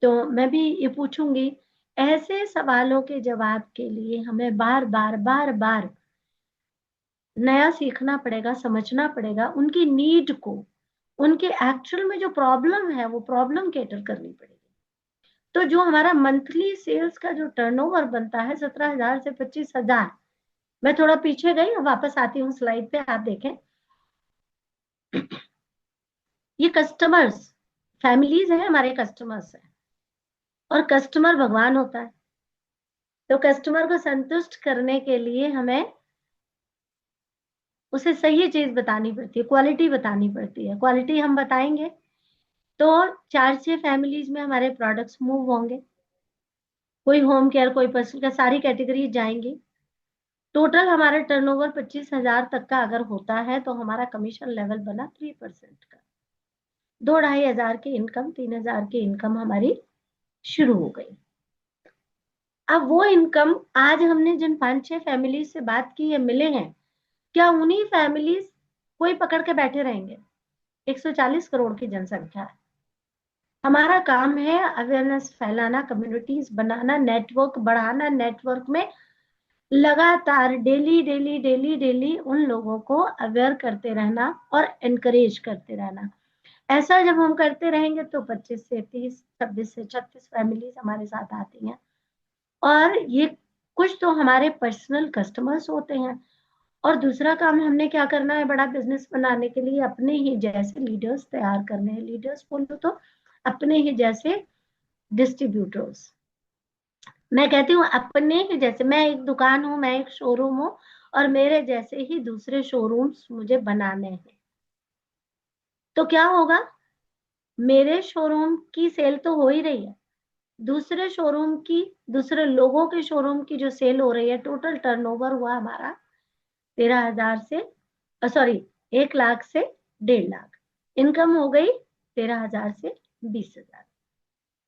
तो मैं भी ये पूछूंगी। ऐसे सवालों के जवाब के लिए हमें बार बार बार बार नया सीखना पड़ेगा, समझना पड़ेगा, उनकी नीड को, उनके एक्चुअल में जो प्रॉब्लम है वो प्रॉब्लम कैटर करनी पड़ेगी। तो जो हमारा मंथली सेल्स का जो टर्नओवर बनता है 17,000 से 25,000, मैं थोड़ा पीछे गई और वापस आती हूँ स्लाइड पे, आप देखें। ये कस्टमर्स, फैमिलीज है, हमारे कस्टमर्स है, और कस्टमर भगवान होता है। तो कस्टमर को संतुष्ट करने के लिए हमें उसे सही चीज बतानी पड़ती है, क्वालिटी बतानी पड़ती है। क्वालिटी हम बताएंगे तो 4-6 फैमिलीज में हमारे प्रोडक्ट्स मूव होंगे, कोई होम केयर, कोई पर्सनल का, सारी कैटेगरी जाएंगी। टोटल हमारा टर्नओवर 25,000 तक का अगर होता है तो हमारा कमीशन लेवल बना 3% का। 2-2,500 की इनकम, 3,000 की इनकम हमारी शुरू हो गई। अब वो इनकम आज हमने जिन 5-6 फैमिली से बात की है, मिले हैं, क्या उन्हीं फैमिलीज कोई पकड़ के बैठे रहेंगे? 140 करोड़ की जनसंख्या है। हमारा काम है अवेयरनेस फैलाना, कम्युनिटीज बनाना, नेटवर्क बढ़ाना, नेटवर्क में लगातार डेली डेली डेली डेली उन लोगों को अवेयर करते रहना और एनकरेज करते रहना। ऐसा जब हम करते रहेंगे तो 25 से 30, 26 से 36 फैमिलीज हमारे साथ आती हैं, और ये कुछ तो हमारे पर्सनल कस्टमर्स होते हैं। और दूसरा काम हमने क्या करना है, बड़ा बिजनेस बनाने के लिए अपने ही जैसे लीडर्स तैयार करने हैं। लीडर्स बोलो तो अपने ही जैसे डिस्ट्रीब्यूटर्स। मैं कहती हूँ अपने ही जैसे, मैं एक दुकान हूँ, मैं एक शोरूम हूँ, और मेरे जैसे ही दूसरे शोरूम्स मुझे बनाने हैं। तो क्या होगा, मेरे शोरूम की सेल तो हो ही रही है, दूसरे शोरूम की, दूसरे लोगों के शोरूम की जो सेल हो रही है, टोटल टर्नओवर हुआ हमारा 13,000 से, सॉरी 1 लाख से 1.5 लाख। इनकम हो गई 13,000 से 20,000।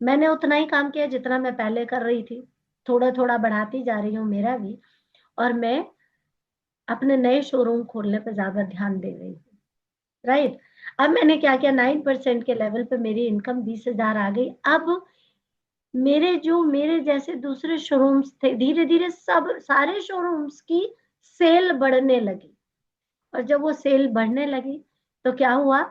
मैंने उतना ही काम किया जितना मैं पहले कर रही थी, थोड़ा थोड़ा बढ़ाती जा रही हूँ मेरा भी। और मैं अपने नए शोरूम खोलने पर ज्यादा ध्यान दे रही हूँ। राइट। अब मैंने क्या किया, 9% के लेवल पे मेरी इनकम 20,000 आ गई। अब मेरे जैसे दूसरे शोरूम्स थे, धीरे धीरे सब सारे शोरूम्स की सेल बढ़ने लगी। और जब वो सेल बढ़ने लगी तो क्या हुआ,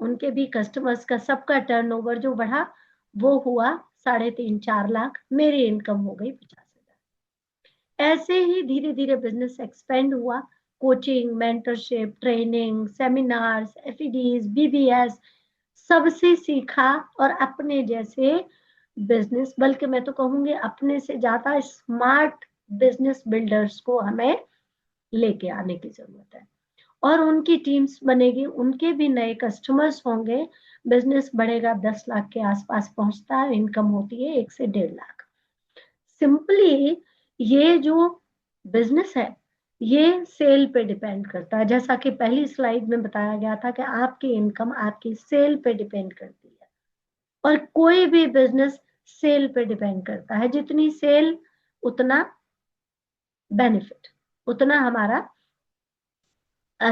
उनके भी कस्टमर्स का, सबका टर्नओवर जो बढ़ा वो हुआ 3.5-4 लाख। मेरी इनकम हो गई 50,000। ऐसे ही धीरे धीरे बिजनेस एक्सपेंड हुआ। कोचिंग, मेंटरशिप, ट्रेनिंग, सेमिनार्स, एफईडीज, बीबीएस, सबसे सीखा। और अपने जैसे बिजनेस, बल्कि मैं तो कहूंगी अपने से ज्यादा स्मार्ट बिजनेस बिल्डर्स को हमें लेके आने की जरूरत है। और उनकी टीम्स बनेगी, उनके भी नए कस्टमर्स होंगे, बिजनेस बढ़ेगा, 10 लाख के आसपास पहुंचता है, इनकम होती है 1 से 1.5 लाख। सिंपली ये जो बिजनेस है ये सेल पे डिपेंड करता है, जैसा कि पहली स्लाइड में बताया गया था कि आपकी इनकम आपकी सेल पे डिपेंड करती है। और कोई भी बिजनेस सेल पे डिपेंड करता है, जितनी सेल उतना बेनिफिट, उतना हमारा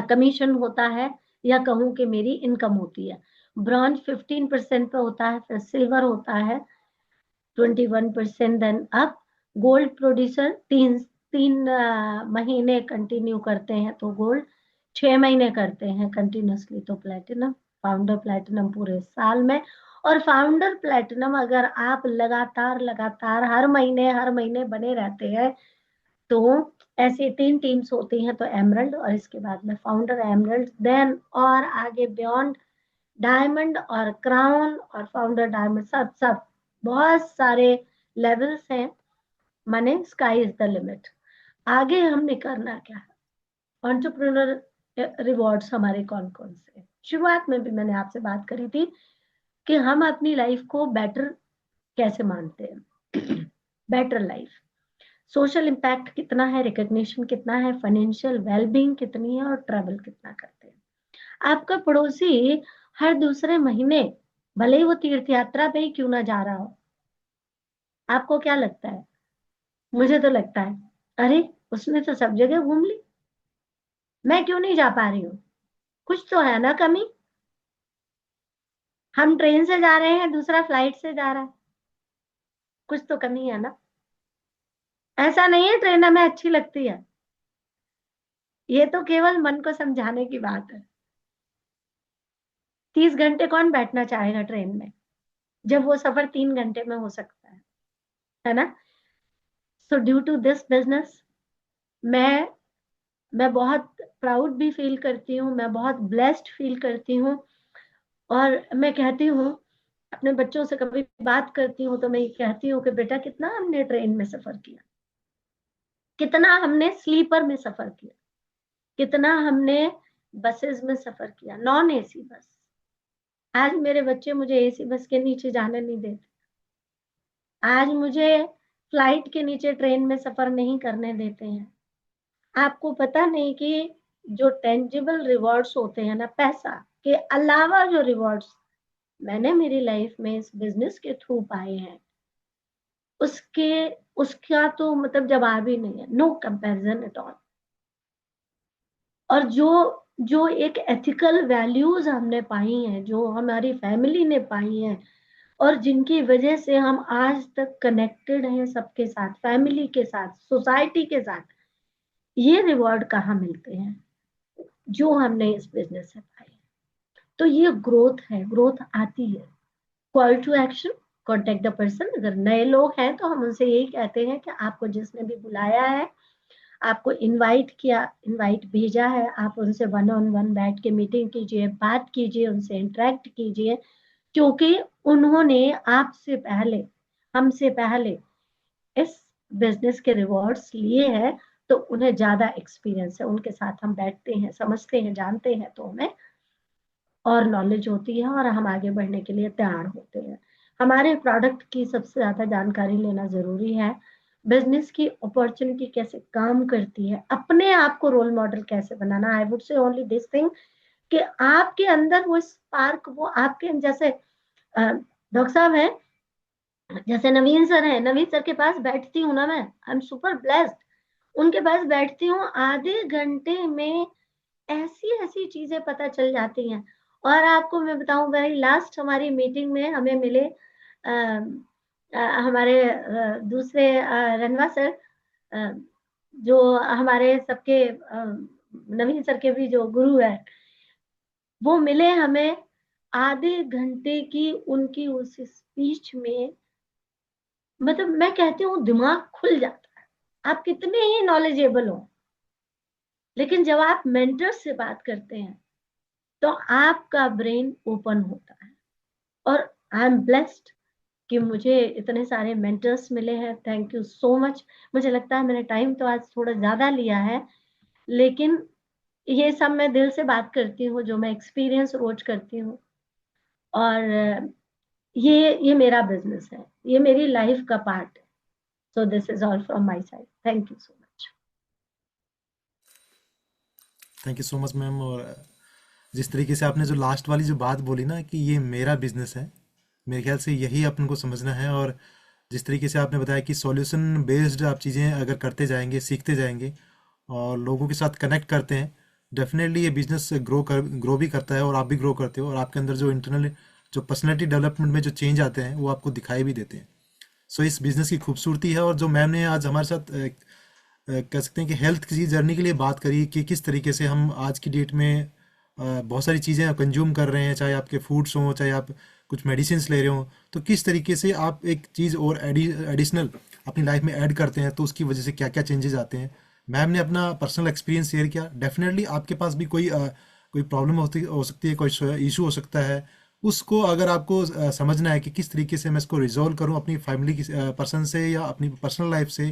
कमीशन होता है, या कहूं कि मेरी इनकम होती है। ब्रॉन्ज 15% पे होता है, फिर सिल्वर होता है 21%, देन अप। गोल्ड प्रोड्यूसर तीन तीन महीने कंटिन्यू करते हैं तो गोल्ड, 6 महीने करते हैं कंटिन्यूसली तो प्लेटिनम, फाउंडर प्लेटिनम पूरे साल में। और फाउंडर प्लेटिनम अगर आप लगातार लगातार हर महीने बने रहते हैं तो ऐसे 3 टीम्स होती हैं, तो एमरल्ड, और इसके बाद में फाउंडर एमरल्ड, देन और आगे बियॉन्ड डायमंड और क्राउन और फाउंडर डायमंड, सब सब बहुत सारे लेवल्स हैं। माने स्काई इज द लिमिट। आगे हमने करना क्या है, एंटरप्रेन्योर रिवॉर्ड्स हमारे कौन कौन से हैं? शुरुआत में भी मैंने आपसे बात करी थी कि हम अपनी लाइफ को बेटर कैसे मानते हैं। बेटर लाइफ, सोशल इम्पैक्ट कितना है, रिकग्निशन कितना है, फाइनेंशियल वेलबींग कितनी है, और ट्रैवल कितना करते हैं। आपका पड़ोसी हर दूसरे महीने, भले ही वो तीर्थ यात्रा पे ही क्यों ना जा रहा हो, आपको क्या लगता है? मुझे तो लगता है अरे उसने तो सब जगह घूम ली, मैं क्यों नहीं जा पा रही हूँ? कुछ तो है ना कमी। हम ट्रेन से जा रहे हैं, दूसरा फ्लाइट से जा रहा है, कुछ तो कमी है ना। ऐसा नहीं है ट्रेन हमें अच्छी लगती है, ये तो केवल मन को समझाने की बात है। 30 घंटे कौन बैठना चाहेगा ट्रेन में, जब वो सफर 3 घंटे में हो सकता है ना। So due to this business, मैं मैं बहुत प्राउड भी फील करती हूँ, मैं बहुत ब्लेस्ड फील करती हूँ। और मैं कहती हूँ, अपने बच्चों से कभी बात करती हूँ तो मैं ये कहती हूँ कि बेटा कितना हमने ट्रेन में सफर किया, कितना हमने स्लीपर में सफर किया, कितना हमने बसेस में सफर किया, नॉन एसी बस, आज मेरे बच्चे मुझे एसी बस के नीचे जाने नहीं देते, आज मुझे फ्लाइट के नीचे ट्रेन में सफर नहीं करने देते हैं। आपको पता नहीं कि जो टेंजिबल रिवॉर्ड्स होते हैं ना, पैसा के अलावा जो रिवॉर्ड्स मैंने मेरी लाइफ में इस बिजनेस के थ्रू पाए हैं, उसके उसका तो मतलब जवाब ही नहीं है, नो कंपैरिजन एट ऑल। और जो जो एक एथिकल वैल्यूज हमने पाई हैं, जो हमारी फैमिली ने पाई हैं, और जिनकी वजह से हम आज तक कनेक्टेड हैं सबके साथ, फैमिली के साथ, सोसाइटी के साथ, ये रिवॉर्ड कहाँ मिलते हैं जो हमने इस बिजनेस से पाए। तो ये ग्रोथ है, ग्रोथ आती है। Call to action, contact the person. अगर नए लोग हैं तो हम उनसे यही कहते हैं कि आपको जिसने भी बुलाया है, आपको इनवाइट किया, इनवाइट भेजा है, आप उनसे वन ऑन वन बैठ के मीटिंग कीजिए, बात कीजिए, उनसे इंटरेक्ट कीजिए, क्योंकि उन्होंने आपसे पहले, हमसे पहले इस बिजनेस के रिवॉर्ड्स लिए हैं, तो उन्हें ज्यादा एक्सपीरियंस है। उनके साथ हम बैठते हैं, समझते हैं, जानते हैं, तो हमें और नॉलेज होती है और हम आगे बढ़ने के लिए तैयार होते हैं। हमारे प्रोडक्ट की सबसे ज्यादा जानकारी लेना जरूरी है। बिजनेस की अपॉर्चुनिटी कैसे काम करती है, अपने आप को रोल मॉडल कैसे बनाना। I would say only this thing कि आपके अंदर वो स्पार्क, वो आपके जैसे डॉक्टर साहब हैं, जैसे नवीन सर हैं, नवीन सर के पास बैठती हूँ ना मैं, आई एम सुपर ब्लेस्ड। उनके पास बैठती हूँ, आधे घंटे में ऐसी ऐसी चीजें पता चल जाती हैं। और आपको मैं बताऊं, वेरी लास्ट हमारी मीटिंग में हमें मिले हमारे दूसरे रनवा सर, अ, जो हमारे सबके नवीन सर के भी जो गुरु है, वो मिले हमें। आधे घंटे की उनकी उस स्पीच में, मतलब मैं कहती हूँ दिमाग खुल जाता है। आप कितने ही नॉलेजेबल हो, लेकिन जब आप मेंटर से बात करते हैं तो आपका ब्रेन ओपन होता है। और आई एम ब्लेस्ड कि मुझे इतने सारे मेंटर्स मिले हैं। Thank you so much. मुझे लगता है मैंने टाइम तो आज थोड़ा ज्यादा लिया है, लेकिन ये सब मैं दिल से बात करती हूँ, जो मैं एक्सपीरियंस रोज करती हूँ। और ये मेरा बिजनेस है, ये मेरी लाइफ का पार्ट है। So this is all from my side. Thank you so much. Thank you so much ma'am. और जिस तरीके से आपने जो लास्ट वाली जो बात बोली ना कि ये मेरा बिजनेस है, मेरे ख्याल से यही अपन को समझना है। और जिस तरीके से आपने बताया कि सॉल्यूशन बेस्ड आप चीज़ें अगर करते जाएंगे, सीखते जाएंगे और लोगों के साथ कनेक्ट करते हैं, डेफिनेटली ये बिजनेस ग्रो भी करता है और आप भी ग्रो करते हो और आपके अंदर जो इंटरनल जो पर्सनैलिटी डेवलपमेंट में जो चेंज आते हैं वो आपको दिखाई भी देते हैं। सो इस बिज़नेस की खूबसूरती है। और जो मैम ने आज हमारे साथ कह सकते हैं कि हेल्थ की जर्नी के लिए बात करी कि किस तरीके से हम आज की डेट में बहुत सारी चीज़ें कंज्यूम कर रहे हैं, चाहे आपके फूड्स हों, चाहे आप कुछ मेडिसिन ले रहे हो, तो किस तरीके से आप एक चीज़ और एडिशनल अपनी लाइफ में ऐड करते हैं तो उसकी वजह से क्या क्या चेंजेस आते हैं। मैम ने अपना पर्सनल एक्सपीरियंस शेयर किया। डेफिनेटली आपके पास भी कोई प्रॉब्लम हो सकती है, कोई इशू हो सकता है। उसको अगर आपको समझना है कि किस तरीके से मैं इसको रिजॉल्व करूं अपनी फैमिली की पर्सन से या अपनी पर्सनल लाइफ से,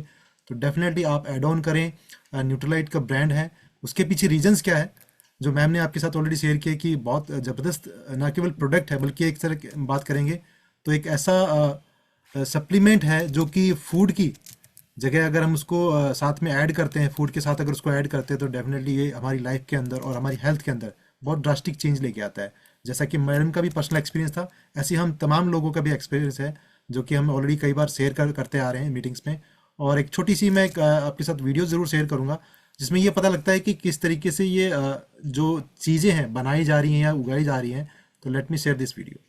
तो डेफिनेटली आप ऐड ऑन करें। न्यूट्रलाइट का ब्रांड है, उसके पीछे रीजंस क्या है जो मैम ने आपके साथ ऑलरेडी शेयर किया कि बहुत ज़बरदस्त ना केवल प्रोडक्ट है बल्कि एक तरह की बात करेंगे तो एक ऐसा सप्लीमेंट है जो कि फूड की जगह अगर हम उसको साथ में ऐड करते हैं, फूड के साथ अगर उसको ऐड करते हैं तो डेफिनेटली ये हमारी लाइफ के अंदर और हमारी हेल्थ के अंदर बहुत ड्रास्टिक चेंज लेके आता है। जैसा कि मैडम का भी पर्सनल एक्सपीरियंस था, ऐसे ही हम तमाम लोगों का भी एक्सपीरियंस है जो कि हम ऑलरेडी कई बार शेयर करते आ रहे हैं मीटिंग्स में। और एक छोटी सी मैं आपके साथ वीडियो ज़रूर शेयर करूंगा जिसमें ये पता लगता है कि किस तरीके से ये जो चीज़ें हैं बनाई जा रही हैं या उगाई जा रही हैं। तो late me share this video.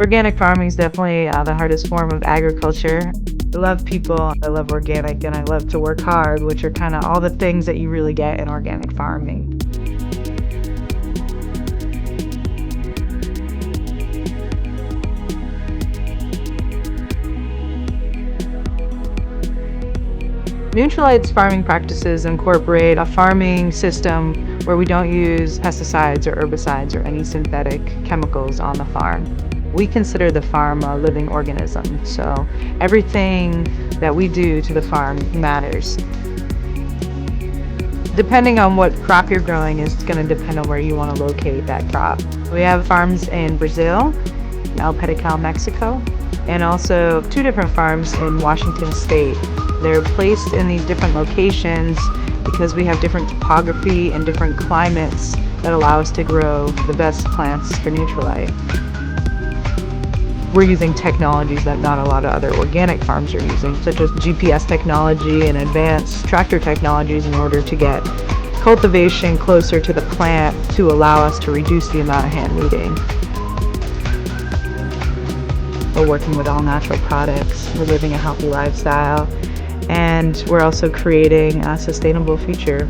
Organic farming is definitely the hardest form of agriculture. I love people, I love organic, and I love to work hard, which are kind of all the things that you really get in organic farming. Nutrilite's farming practices incorporate a farming system where we don't use pesticides or herbicides or any synthetic chemicals on the farm. We consider the farm a living organism, so everything that we do to the farm matters. Depending on what crop you're growing is going to depend on where you want to locate that crop. We have farms in Brazil, El Pedical, Mexico, and also 2 different farms in Washington State. They're placed in these different locations because we have different topography and different climates that allow us to grow the best plants for Nutrilite. We're using technologies that not a lot of other organic farms are using, such as GPS technology and advanced tractor technologies in order to get cultivation closer to the plant to allow us to reduce the amount of hand weeding. We're working with all natural products, we're living a healthy lifestyle, and we're also creating a sustainable future.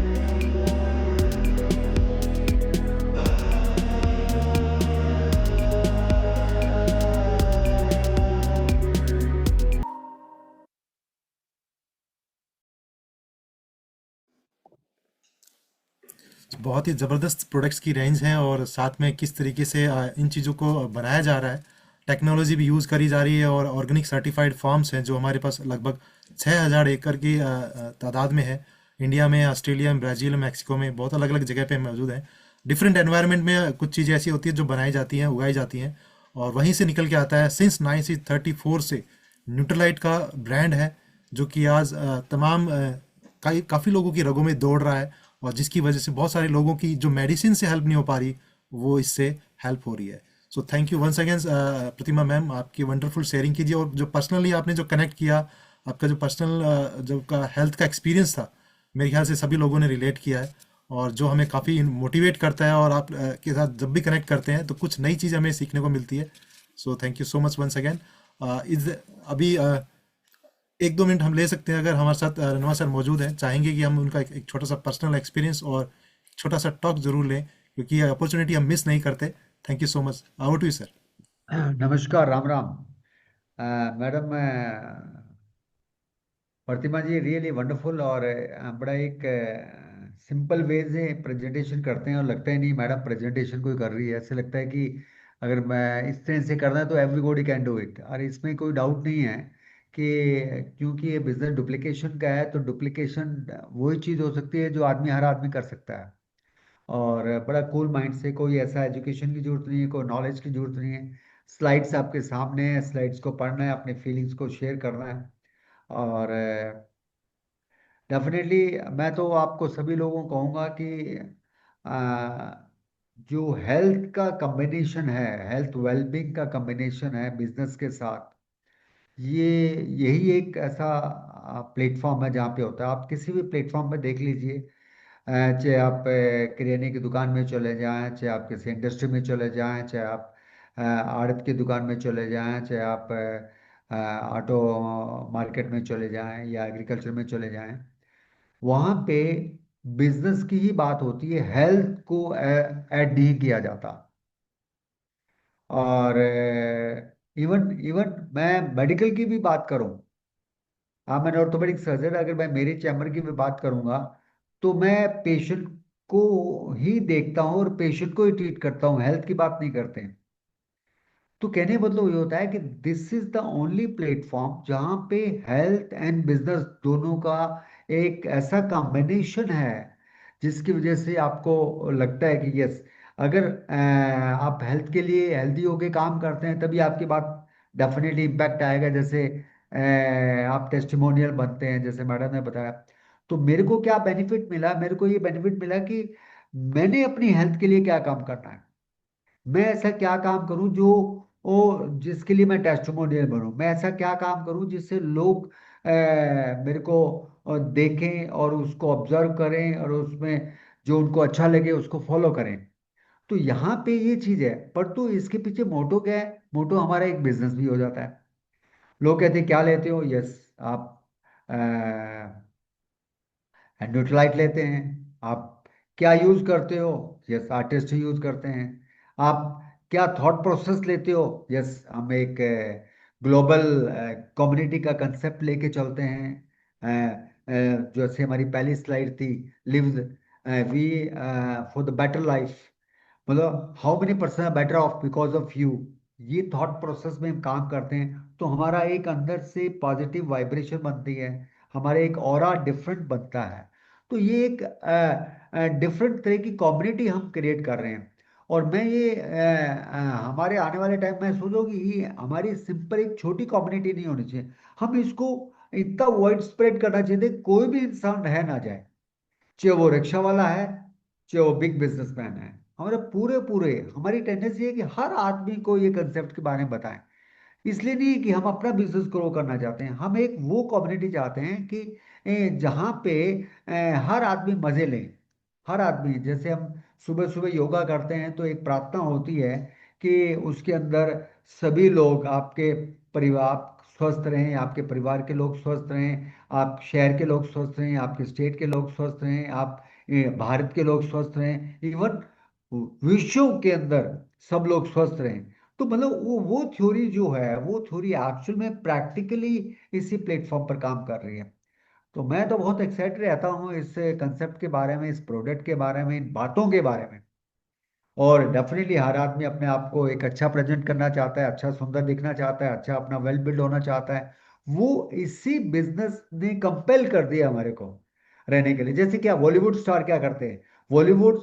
बहुत ही ज़बरदस्त products की range है और साथ में किस तरीके से इन चीज़ों को बनाया जा रहा है। टेक्नोलॉजी भी यूज़ करी जा रही है और ऑर्गेनिक सर्टिफाइड फार्म्स हैं जो हमारे पास लगभग 6,000 एकड़ की तादाद में है। इंडिया में, ऑस्ट्रेलिया में, ब्राज़ील में, मैक्सिको में बहुत अलग अलग जगह पे मौजूद हैं। डिफरेंट एनवायरनमेंट में कुछ चीज़ें ऐसी होती हैं जो बनाई जाती हैं, उगाई जाती हैं और वहीं से निकल के आता है। सिंस 1934 से न्यूट्रलाइट का ब्रांड है जो कि आज तमाम काफ़ी लोगों की रगों में दौड़ रहा है और जिसकी वजह से बहुत सारे लोगों की जो मेडिसिन से हेल्प नहीं हो पा रही वो इससे हेल्प हो रही है। So thank you once again Pratima ma'am, आपकी वंडरफुल शेयरिंग कीजिए और जो पर्सनली आपने जो कनेक्ट किया, आपका जो पर्सनल जो का हेल्थ का एक्सपीरियंस था, मेरे ख्याल से सभी लोगों ने रिलेट किया है और जो हमें काफ़ी मोटिवेट करता है और आप के साथ जब भी कनेक्ट करते हैं तो कुछ नई चीज़ हमें सीखने को मिलती है। So thank you so much once again. अभी 1-2 मिनट हम ले सकते हैं अगर हमारे साथ रनवा सर मौजूद हैं, चाहेंगे कि हम उनका एक छोटा सा पर्सनल एक्सपीरियंस और छोटा सा टॉक जरूर लें क्योंकि ये अपॉर्चुनिटी हम मिस नहीं करते। Thank you so much. Over to you sir. नमस्कार, Ram Ram. Madam, Pratima ji really wonderful और बड़ा एक सिंपल वे से प्रेजेंटेशन करते हैं और लगता ही नहीं मैडम प्रेजेंटेशन कोई कर रही है। ऐसे लगता है कि अगर मैं इस तरह से करना है तो एवरीबॉडी कैन डू इट, और इसमें कोई डाउट नहीं है कि क्योंकि ये बिजनेस डुप्लीकेशन का है तो डुप्लीकेशन वही चीज़ हो सकती है जो हर आदमी कर सकता है। और बड़ा कूल माइंड से, कोई ऐसा एजुकेशन की जरूरत नहीं है, कोई नॉलेज की जरूरत नहीं है। स्लाइड्स आपके सामने है, स्लाइड्स को पढ़ना है, अपने फीलिंग्स को शेयर करना है। और डेफिनेटली मैं तो आपको सभी लोगों को कहूँगा कि आ, जो हेल्थ का कॉम्बिनेशन है, हेल्थ वेलबींग का कॉम्बिनेशन है बिजनेस के साथ, ये यही एक ऐसा प्लेटफॉर्म है जहाँ पे होता है। आप किसी भी प्लेटफॉर्म पे देख लीजिए, चाहे आप किराने की दुकान में चले जाएं, चाहे आप किसी इंडस्ट्री में चले जाएं, चाहे आप आड़त की दुकान में चले जाएं, चाहे आप ऑटो मार्केट में चले जाएं या एग्रीकल्चर में चले जाएं, वहाँ पे बिजनेस की ही बात होती है, हेल्थ को ऐड नहीं किया जाता। और इवन इवन मैं मेडिकल की भी बात करूं, हाँ मैं ऑर्थोपेडिक सर्जन, अगर मैं मेरे चैम्बर की भी बात करूंगा तो मैं पेशेंट को ही देखता हूँ और पेशेंट को ही ट्रीट करता हूँ, हेल्थ की बात नहीं करते हैं। तो कहने का मतलब ये होता है कि this is the only platform जहाँ पे हेल्थ एंड बिजनेस दोनों का एक ऐसा कॉम्बिनेशन है जिसकी वजह से आपको लगता है कि यस, अगर आप हेल्थ के लिए हेल्दी होके काम करते हैं तभी आपकी बात डेफिनेटली इम्पैक्ट आएगा। जैसे आप टेस्टिमोनियल बनते हैं, जैसे मैडम ने बताया, तो मेरे को क्या बेनिफिट मिला, मेरे को ये बेनिफिट मिला कि मैंने अपनी हेल्थ के लिए क्या काम करना है, मैं ऐसा क्या काम करूं जो जिसके लिए मैं टेस्टिमोनियल बनूं, मैं ऐसा क्या काम करूं जिससे लोग मेरे को देखें और उसको ऑब्जर्व करें और उसमें जो उनको अच्छा लगे उसको फॉलो करें। तो यहाँ पे ये चीज है, पर तो इसके पीछे मोटो क्या है? मोटो हमारा एक बिजनेस भी हो जाता है। लोग कहते हैं क्या लेते हो? यस, आप न्यूट्रलाइट लेते हैं। आप क्या यूज करते हो? यस, आर्टिस्ट यूज करते हैं। आप क्या थॉट प्रोसेस लेते हो? यस, हम एक ग्लोबल कम्युनिटी का कंसेप्ट लेके चलते हैं। जैसे हमारी पहली स्लाइड थी, live we for the better life, मतलब how many person are better off because of you. ये थॉट प्रोसेस में हम काम करते हैं तो हमारा एक अंदर से पॉजिटिव वाइब्रेशन बनती है, हमारा एक ऑरा डिफरेंट बनता है। तो ये एक डिफरेंट तरह की कम्युनिटी हम क्रिएट कर रहे हैं। और मैं ये हमारे आने वाले टाइम में सोचूंगी ये हमारी सिंपल एक छोटी कम्युनिटी नहीं होनी चाहिए, हम इसको इतना वाइड स्प्रेड करना चाहिए कोई भी इंसान रह ना जाए, चाहे वो रिक्शा वाला है, चाहे वो बिग बिजनेसमैन है। हमारे पूरे पूरे हमारी टेंडेंसी है कि हर आदमी को ये कंसेप्ट के बारे में बताएं। इसलिए नहीं कि हम अपना बिजनेस ग्रो करना चाहते हैं, हम एक वो कम्युनिटी चाहते हैं कि जहाँ पे हर आदमी मजे ले। हर आदमी, जैसे हम सुबह सुबह योगा करते हैं तो एक प्रार्थना होती है कि उसके अंदर सभी लोग, आपके परिवार, आप स्वस्थ रहें, आपके परिवार के लोग स्वस्थ रहें, आप शहर के लोग स्वस्थ रहें, आपके स्टेट के लोग स्वस्थ रहें, आप भारत के लोग स्वस्थ रहें, इवन विश्व के अंदर सब लोग स्वस्थ रहें। तो मतलब वो थ्योरी जो है, वो थ्योरी एक्चुअल में प्रैक्टिकली इसी प्लेटफॉर्म पर काम कर रही है। तो मैं तो बहुत एक्साइटेड रहता हूँ इस कंसेप्ट के बारे में, इस प्रोडक्ट के बारे में, इन बातों के बारे में। और डेफिनेटली हर आदमी अपने आप को एक अच्छा प्रेजेंट करना चाहता है, अच्छा सुंदर दिखना चाहता है, अच्छा अपना वेल बिल्ड होना चाहता है। वो इसी बिजनेस ने कंपेल कर दिया हमारे को रहने के लिए। जैसे क्या बॉलीवुड स्टार क्या करते हैं? बॉलीवुड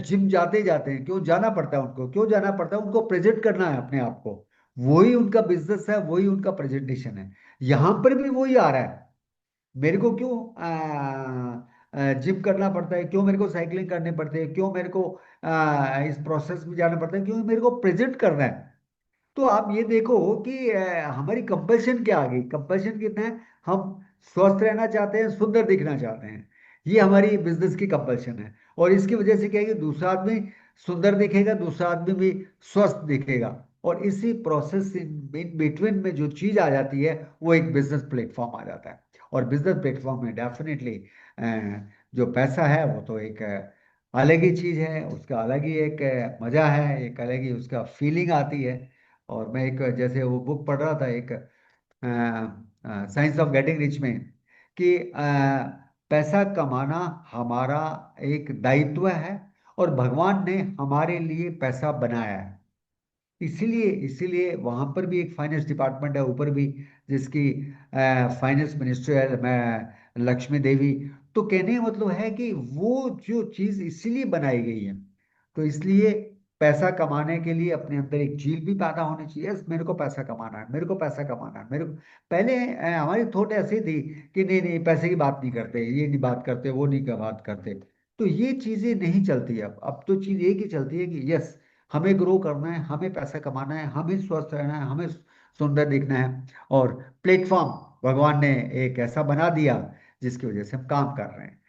जिम जाते ही जाते हैं, क्यों जाना पड़ता है उनको? क्यों जाना पड़ता है उनको? प्रेजेंट करना है अपने आप को, वही उनका बिजनेस है, वही उनका प्रेजेंटेशन है। यहाँ पर भी वही आ रहा है। मेरे को क्यों जिम करना पड़ता है? क्यों मेरे को साइकिलिंग करने पड़ते हैं? क्यों मेरे को इस प्रोसेस में जाना पड़ता है? क्यों मेरे को प्रेजेंट करना है? तो आप ये देखो कि हमारी कंपल्शन क्या आ गई। कंपल्शन कितना है? हम स्वस्थ रहना चाहते हैं, सुंदर दिखना चाहते हैं। ये हमारी बिजनेस की कंपल्शन है। और इसकी वजह से क्या है कि दूसरा आदमी सुंदर दिखेगा, दूसरा आदमी भी स्वस्थ दिखेगा। और इसी प्रोसेस इन बिटवीन में जो चीज आ जाती है वो एक बिजनेस प्लेटफॉर्म आ जाता है। और बिजनेस प्लेटफॉर्म में डेफिनेटली जो पैसा है वो तो एक अलग ही चीज है, उसका अलग ही एक मजा है, एक अलग ही उसका फीलिंग आती है। और मैं एक जैसे वो बुक पढ़ रहा था, एक साइंस ऑफ गेटिंग रिच में, कि पैसा कमाना हमारा एक दायित्व है और भगवान ने हमारे लिए पैसा बनाया है। इसीलिए इसीलिए वहां पर भी एक फाइनेंस डिपार्टमेंट है ऊपर भी, जिसकी फाइनेंस मिनिस्टर है मैं लक्ष्मी देवी। तो कहने का मतलब है कि वो जो चीज इसीलिए बनाई गई है। तो इसलिए पैसा कमाने के लिए अपने अंदर एक जील भी पैदा होनी चाहिए। यस, मेरे को पैसा कमाना है, मेरे को पैसा कमाना है, मेरे को। पहले हमारी थोट ऐसी थी कि नहीं नहीं पैसे की बात नहीं करते, ये नहीं बात करते, वो नहीं का बात करते। तो ये चीजें नहीं चलती। अब तो चीज एक ही चलती है कि यस, हमें ग्रो करना है, हमें पैसा कमाना है, हमें स्वस्थ रहना है, हमें सुंदर दिखना है। और प्लेटफॉर्म भगवान ने एक ऐसा बना दिया जिसकी वजह से हम काम कर रहे हैं।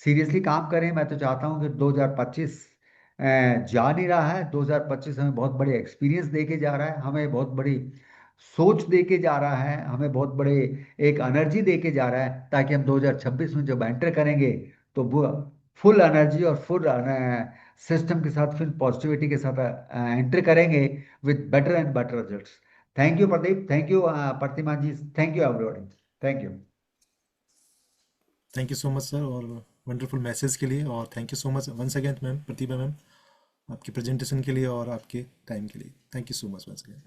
सीरियसली काम करें। मैं तो चाहता हूं कि 2025 जा नहीं रहा है, 2025 हमें बहुत बड़े एक्सपीरियंस दे के जा रहा है, हमें बहुत बड़ी सोच दे के जा रहा है, हमें बहुत बड़े एक एनर्जी दे के जा रहा है, ताकि हम 2026 में जब एंटर करेंगे तो वो फुल एनर्जी और फुल सिस्टम के साथ, फिर पॉजिटिविटी के साथ एंटर करेंगे with better and better results. Thank you Pradeep, thank you Pratima ji, thank you everybody, thank you. Thank you so much sir, और वंडरफुल मैसेज के लिए। और thank you so much once again ma'am, Pratibha ma'am, आपकी presentation के लिए और आपके टाइम के लिए। Thank you so much once again.